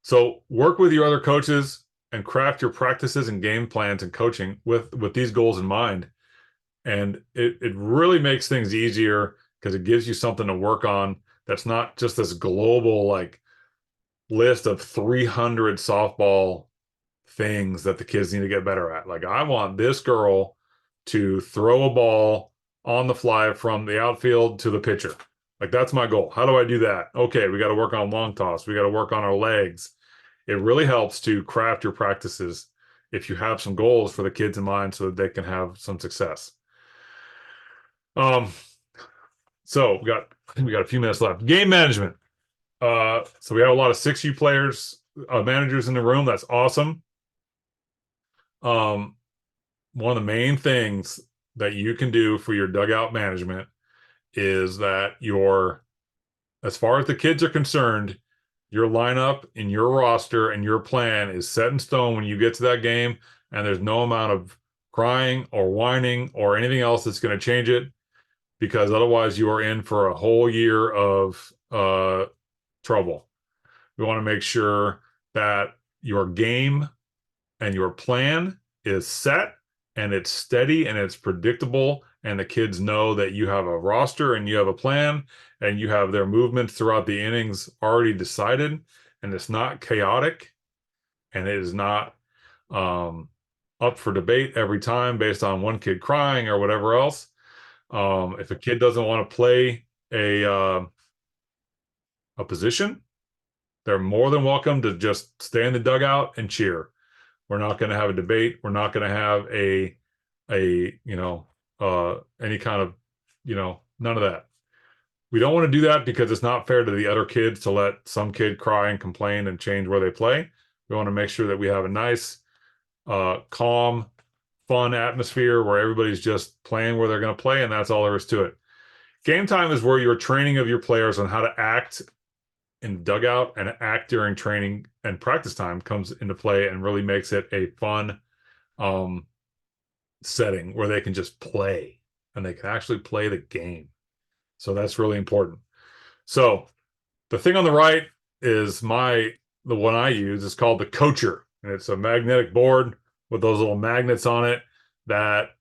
So work with your other coaches and craft your practices and game plans and coaching with these goals in mind. And it really makes things easier, because it gives you something to work on. That's not just this global list of 300 softball things that the kids need to get better at. Like, I want this girl to throw a ball on the fly from the outfield to the pitcher. Like, that's my goal. How do I do that? Okay, we got to work on long toss. We got to work on our legs. It really helps to craft your practices if you have some goals for the kids in mind, so that they can have some success. So we got a few minutes left. Game management. So we have a lot of 6U players, managers in the room. That's awesome. One of the main things that you can do for your dugout management is that your as far as the kids are concerned, your lineup and your roster and your plan is set in stone when you get to that game, and there's no amount of crying or whining or anything else that's going to change it, because otherwise you are in for a whole year of trouble. We want to make sure that your game and your plan is set and it's steady and it's predictable, and the kids know that you have a roster and you have a plan and you have their movements throughout the innings already decided, and it's not chaotic and it is not up for debate every time based on one kid crying or whatever else. If a kid doesn't want to play a position, they're more than welcome to just stay in the dugout and cheer. We're not going to have a debate. We're not going to have any kind of, none of that. We don't want to do that because it's not fair to the other kids to let some kid cry and complain and change where they play. We want to make sure that we have a nice, calm, fun atmosphere where everybody's just playing where they're going to play, and that's all there is to it. Game time is where your training of your players on how to act in the dugout and act during training and practice time comes into play and really makes it a fun setting where they can just play and they can actually play the game. So that's really important. So the thing on the right is the one I use is called the coacher, and it's a magnetic board with those little magnets on it that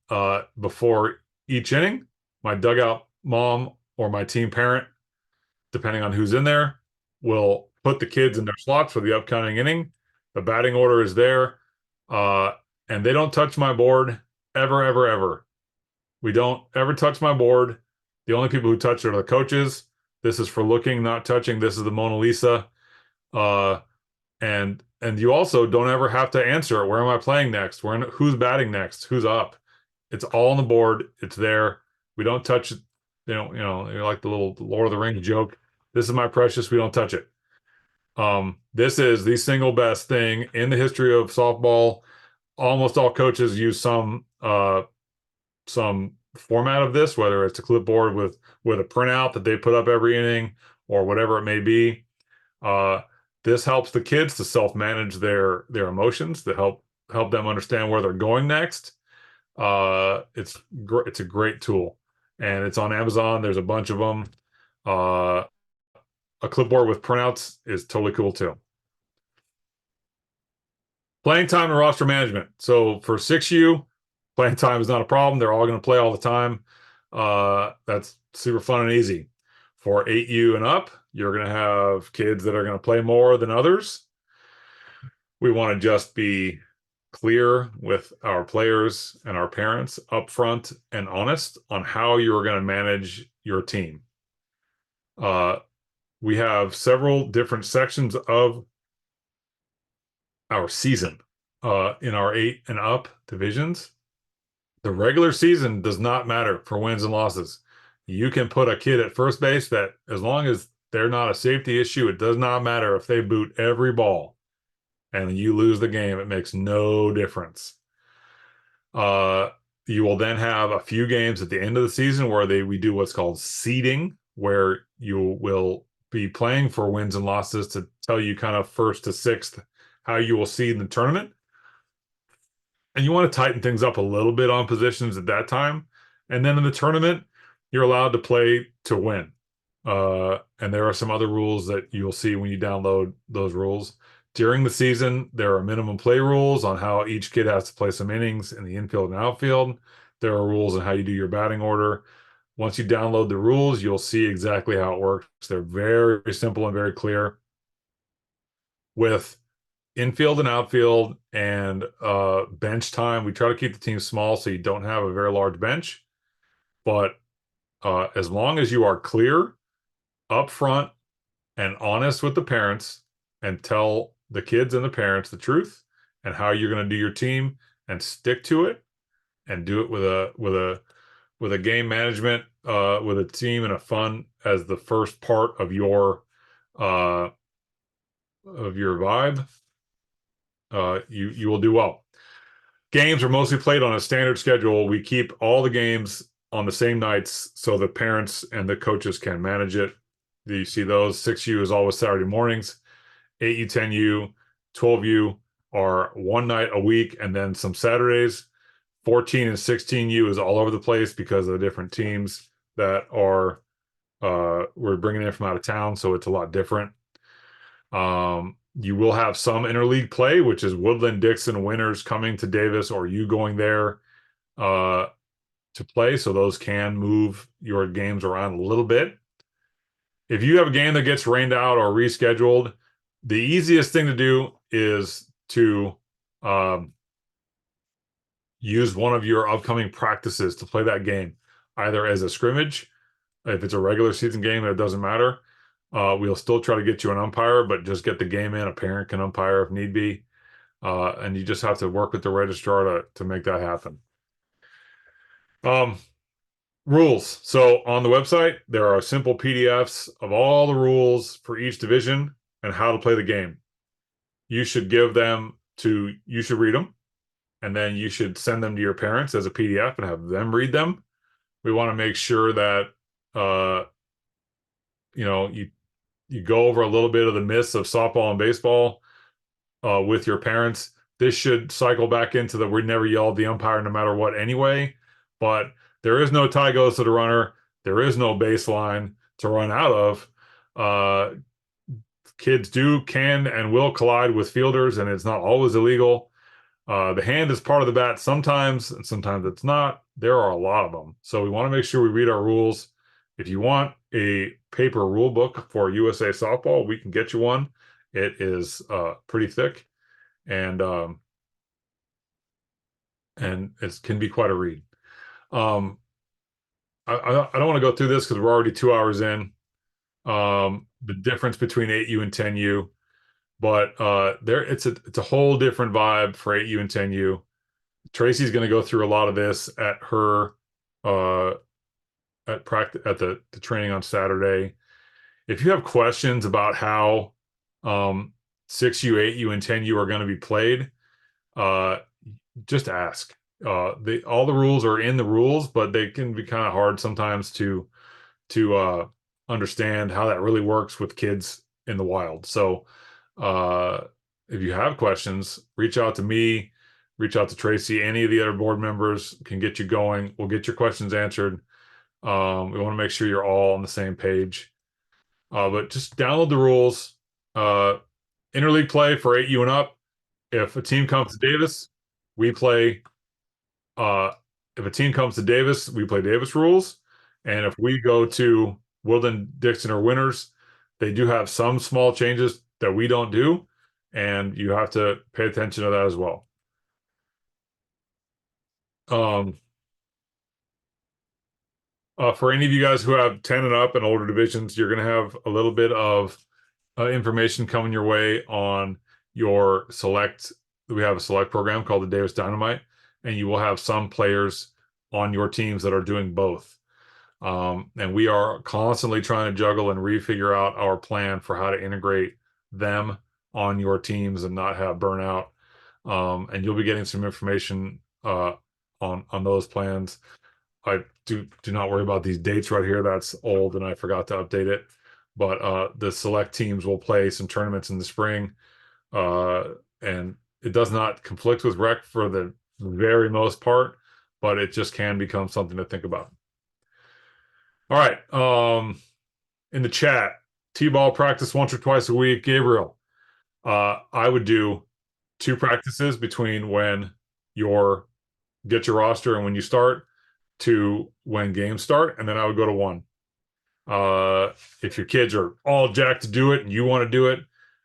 before each inning, my dugout mom or my team parent, depending on who's in there, will put the kids in their slots for the upcoming inning. The batting order is there, and they don't touch my board ever, ever, ever. We don't ever touch my board. The only people who touch it are the coaches. This is for looking, not touching. This is the Mona Lisa. And you also don't ever have to answer, where am I playing next? Who's batting next? Who's up? It's all on the board. It's there. We don't touch it. You're like the little Lord of the Rings joke. This is my precious. We don't touch it. This is the single best thing in the history of softball. Almost all coaches use some format of this, whether it's a clipboard with a printout that they put up every inning or whatever it may be. This helps the kids to self-manage their emotions, to help them understand where they're going next. It's a great tool, and it's on Amazon. There's a bunch of them. A clipboard with printouts is totally cool too. Playing time and roster management. So for 6U, playing time is not a problem. They're all going to play all the time. That's super fun and easy. For 8U and up, you're going to have kids that are going to play more than others. We want to just be clear with our players and our parents upfront and honest on how you're going to manage your team. We have several different sections of our season in our 8 and up divisions. The regular season does not matter for wins and losses. You can put a kid at first base that, as long as they're not a safety issue, it does not matter if they boot every ball and you lose the game. It makes no difference. You will then have a few games at the end of the season where we do what's called seeding, where you will be playing for wins and losses to tell you kind of first to sixth how you will seed in the tournament. And you want to tighten things up a little bit on positions at that time. And then in the tournament, you're allowed to play to win. And there are some other rules that you'll see when you download those rules. During the season, there are minimum play rules on how each kid has to play some innings in the infield and outfield. There are rules on how you do your batting order. Once you download the rules, you'll see exactly how it works. They're very simple and very clear. With infield and outfield and bench time, we try to keep the team small so you don't have a very large bench. But as long as you are clear, upfront, and honest with the parents, and tell the kids and the parents the truth and how you're going to do your team, and stick to it, and do it with a game management with a team and a fun as the first part of your vibe, you will do well. Games are mostly played on a standard schedule. We keep all the games on the same nights so the parents and the coaches can manage it. You see those. 6U is always Saturday mornings. 8U, 10U, 12U are one night a week and then some Saturdays. 14 and 16U is all over the place because of the different teams that are we're bringing in from out of town, so it's a lot different. You will have some interleague play, which is Woodland, Dixon, Winners coming to Davis, or you going there to play. So those can move your games around a little bit. If you have a game that gets rained out or rescheduled, the easiest thing to do is to use one of your upcoming practices to play that game, either as a scrimmage. If it's a regular season game, it doesn't matter. We'll still try to get you an umpire, but just get the game in. A parent can umpire if need be. And you just have to work with the registrar to make that happen. Rules. So on the website, there are simple PDFs of all the rules for each division and how to play the game. You should read them, and then you should send them to your parents as a PDF and have them read them. We want to make sure that you go over a little bit of the myths of softball and baseball with your parents. This should cycle back into the we never yell at the umpire no matter what anyway, but there is no tie goes to the runner. There is no baseline to run out of. Kids can and will collide with fielders, and it's not always illegal. The hand is part of the bat sometimes, and sometimes it's not. There are a lot of them. So we want to make sure we read our rules. If you want a paper rule book for USA softball, we can get you one. It is pretty thick, and it can be quite a read. I don't want to go through this because we're already 2 hours in. The difference between 8U and 10U, but it's a whole different vibe for 8U and 10U. Tracy's going to go through a lot of this at her at practice at the training on Saturday. If you have questions about how 6U, 8U, and 10U are going to be played, just ask. All the rules are in the rules, but they can be kind of hard sometimes to understand how that really works with kids in the wild. So if you have questions, reach out to me, reach out to Tracy. Any of the other board members can get you going. We'll get your questions answered. We want to make sure you're all on the same page. But just download the rules. Interleague play for 8U and up. If a team comes to Davis, we play. If a team comes to Davis, we play Davis rules. And if we go to Woodland, Dixon, or Winners, they do have some small changes that we don't do, and you have to pay attention to that as well. For any of you guys who have 10 and up and older divisions, you're going to have a little bit of information coming your way on your select. We have a select program called the Davis Dynamite, and you will have some players on your teams that are doing both. And we are constantly trying to juggle and refigure out our plan for how to integrate them on your teams and not have burnout. And you'll be getting some information on those plans. I do not worry about these dates right here. That's old and I forgot to update it. But the select teams will play some tournaments in the spring. And it does not conflict with rec for the very most part, but it just can become something to think about. All right. In the chat, T-ball practice once or twice a week. Gabriel, I would do 2 practices between when get your roster and when you start to when games start, and then I would go to 1. If your kids are all jacked to do it and you want to do it,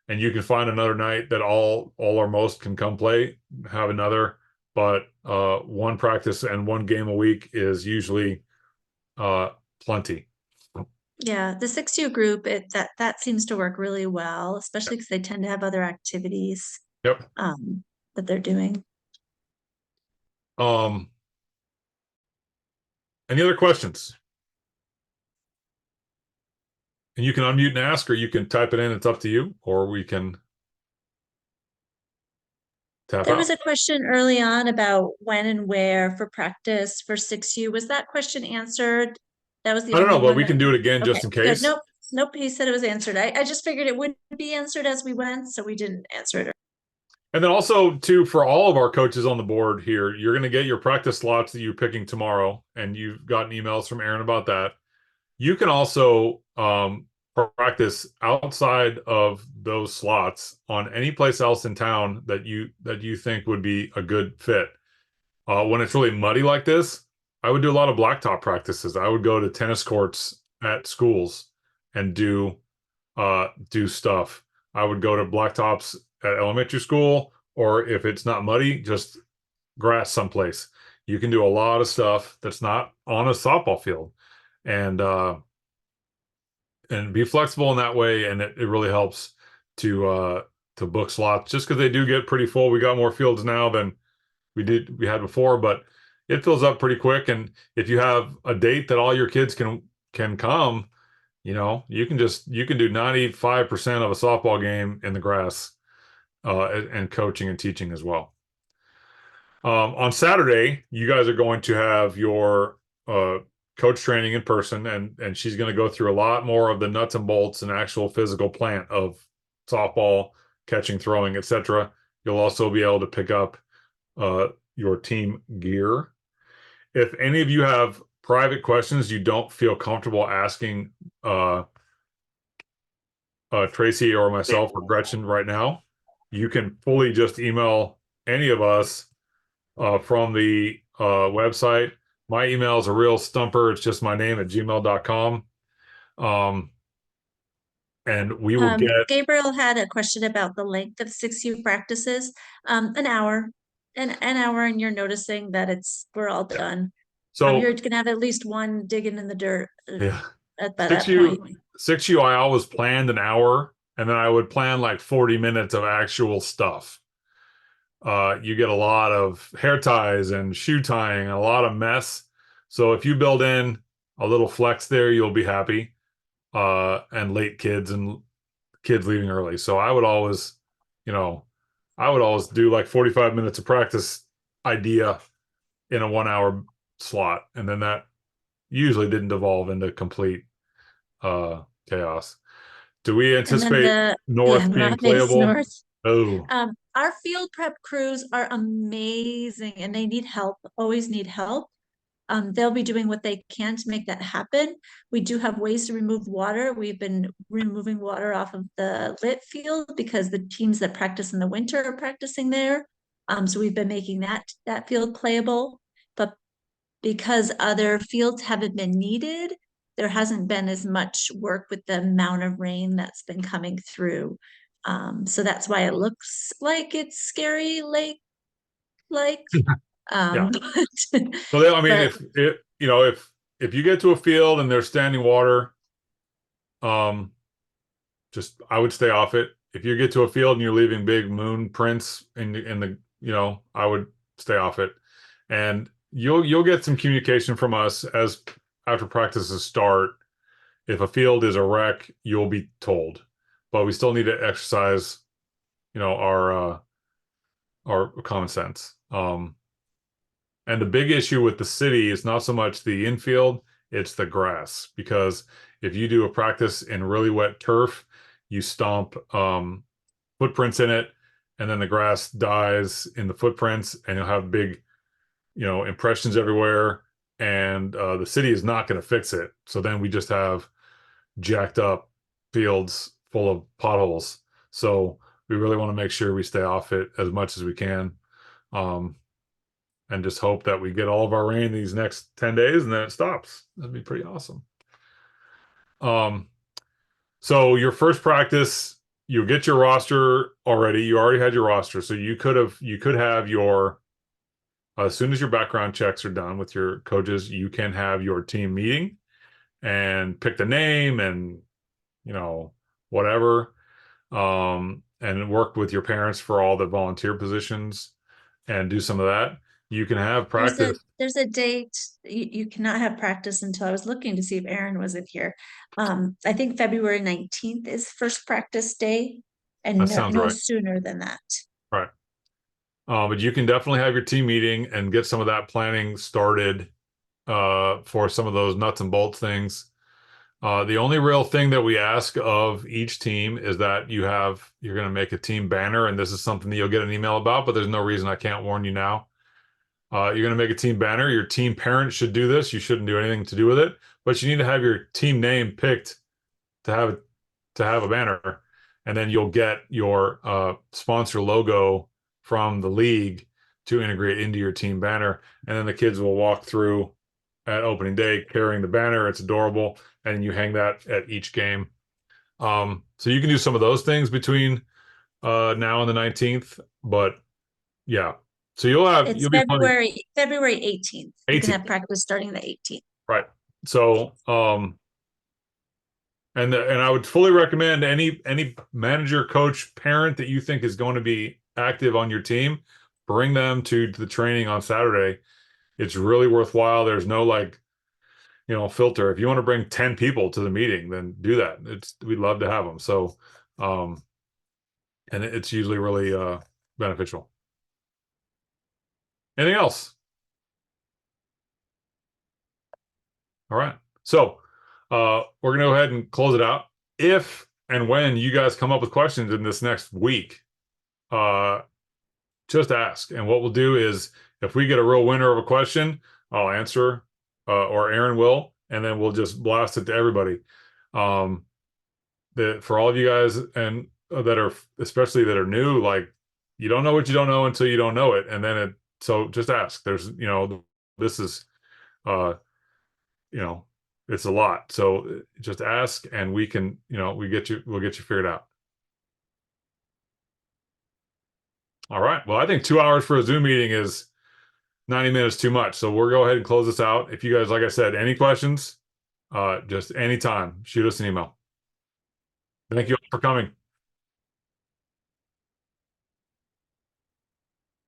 and you can find another night that all or most can come play, have another. But 1 practice and 1 game a week is usually plenty. Yeah, the 6U group, that seems to work really well, especially because they tend to have other activities. Yep. That they're doing. Any other questions? And you can unmute and ask, or you can type it in. It's up to you, or we can tap There out. was a question early on about when and where for practice for 6U. Was that question answered? That was the I don't only know, but one we that- can do it again just in Okay, good. case. Nope. Nope, he said it was answered. I just figured it would be answered as we went, so we didn't answer it. And then also too, for all of our coaches on the board here, you're going to get your practice slots that you're picking tomorrow, and you've gotten emails from Aaron about that. You can also practice outside of those slots on any place else in town that you think would be a good fit. When it's really muddy like this, I would do a lot of blacktop practices. I would go to tennis courts at schools and do stuff. I would go to blacktops at elementary school, or if it's not muddy, just grass someplace. You can do a lot of stuff that's not on a softball field, and be flexible in that way. And it really helps to book slots, just because they do get pretty full. We got more fields now than we had before, but it fills up pretty quick. And if you have a date that all your kids can come, you can do 95% of a softball game in the grass, and coaching and teaching as well. On Saturday, you guys are going to have your coach training in person, and she's going to go through a lot more of the nuts and bolts and actual physical plant of softball, catching, throwing, etc. You'll also be able to pick up your team gear. If any of you have private questions you don't feel comfortable asking Tracy or myself or Gretchen right now, you can fully just email any of us from the website. My email is a real stumper. It's just my name at gmail.com. And we will get. Gabriel had a question about the length of 6U practices. An hour, an hour, and you're noticing that we're all done. So you're gonna have at least one digging in the dirt. Yeah. By that point. 6U, I always planned an hour, and then I would plan like 40 minutes of actual stuff. You get a lot of hair ties and shoe tying and a lot of mess. So if you build in a little flex there, you'll be happy. And late kids and kids leaving early. So I would always do like 45 minutes of practice idea in a 1 hour slot. And then that usually didn't devolve into complete chaos. Do we anticipate North being playable? North. Oh, our field prep crews are amazing, and they need help, always need help. They'll be doing what they can to make that happen. We do have ways to remove water. We've been removing water off of the lit field because the teams that practice in the winter are practicing there. So we've been making that field playable, but because other fields haven't been needed, there hasn't been as much work with the amount of rain that's been coming through. So that's why it looks like it's scary lake like. yeah. So I mean, if you get to a field and there's standing water, just I would stay off it. If you get to a field and you're leaving big moon prints in the I would stay off it. And you'll get some communication from us as after practices start. If a field is a wreck, you'll be told. But we still need to exercise, our common sense. And the big issue with the city is not so much the infield, it's the grass. Because if you do a practice in really wet turf, you stomp footprints in it, and then the grass dies in the footprints, and you'll have big, impressions everywhere. And the city is not going to fix it. So then we just have jacked up fields full of potholes. So we really want to make sure we stay off it as much as we can. And just hope that we get all of our rain these next 10 days and then it stops. That'd be pretty awesome. So your first practice, you'll get your roster already. You already had your roster. So you could have your, as soon as your background checks are done with your coaches, you can have your team meeting and pick the name and, whatever, and work with your parents for all the volunteer positions and do some of that. You can have practice. There's a date. You cannot have practice until, I was looking to see if Aaron was in here. I think February 19th is first practice day, and no right. sooner than that. Right. But you can definitely have your team meeting and get some of that planning started for some of those nuts and bolts things. The only real thing that we ask of each team is that you're going to make a team banner, and this is something that you'll get an email about, but there's no reason I can't warn you now. You're going to make a team banner. Your team parent should do this. You shouldn't do anything to do with it, but you need to have your team name picked to have a banner, and then you'll get your sponsor logo from the league to integrate into your team banner, and then the kids will walk through at opening day carrying the banner. It's adorable, and you hang that at each game. So you can do some of those things between now and the 19th, but yeah. So It's you'll be plenty. February 18th. You can 18th. have practice starting the 18th. Right. So and I would fully recommend any manager, coach, parent that you think is going to be active on your team, bring them to the training on Saturday. It's really worthwhile. There's no filter. If you want to bring 10 people to the meeting, then do that. We'd love to have them. So and it's usually really beneficial. Anything else? All right. So we're going to go ahead and close it out. If and when you guys come up with questions in this next week, just ask. And what we'll do is if we get a real winner of a question, I'll answer, or Aaron will, and then we'll just blast it to everybody. For all of you guys and especially that are new, like, you don't know what you don't know until you don't know it. And then so just ask. There's, this is, it's a lot. So just ask, and we'll get you figured out. All right. Well, I think 2 hours for a Zoom meeting is 90 minutes too much. So we'll go ahead and close this out. If you guys, like I said, any questions, just anytime, shoot us an email. Thank you all for coming.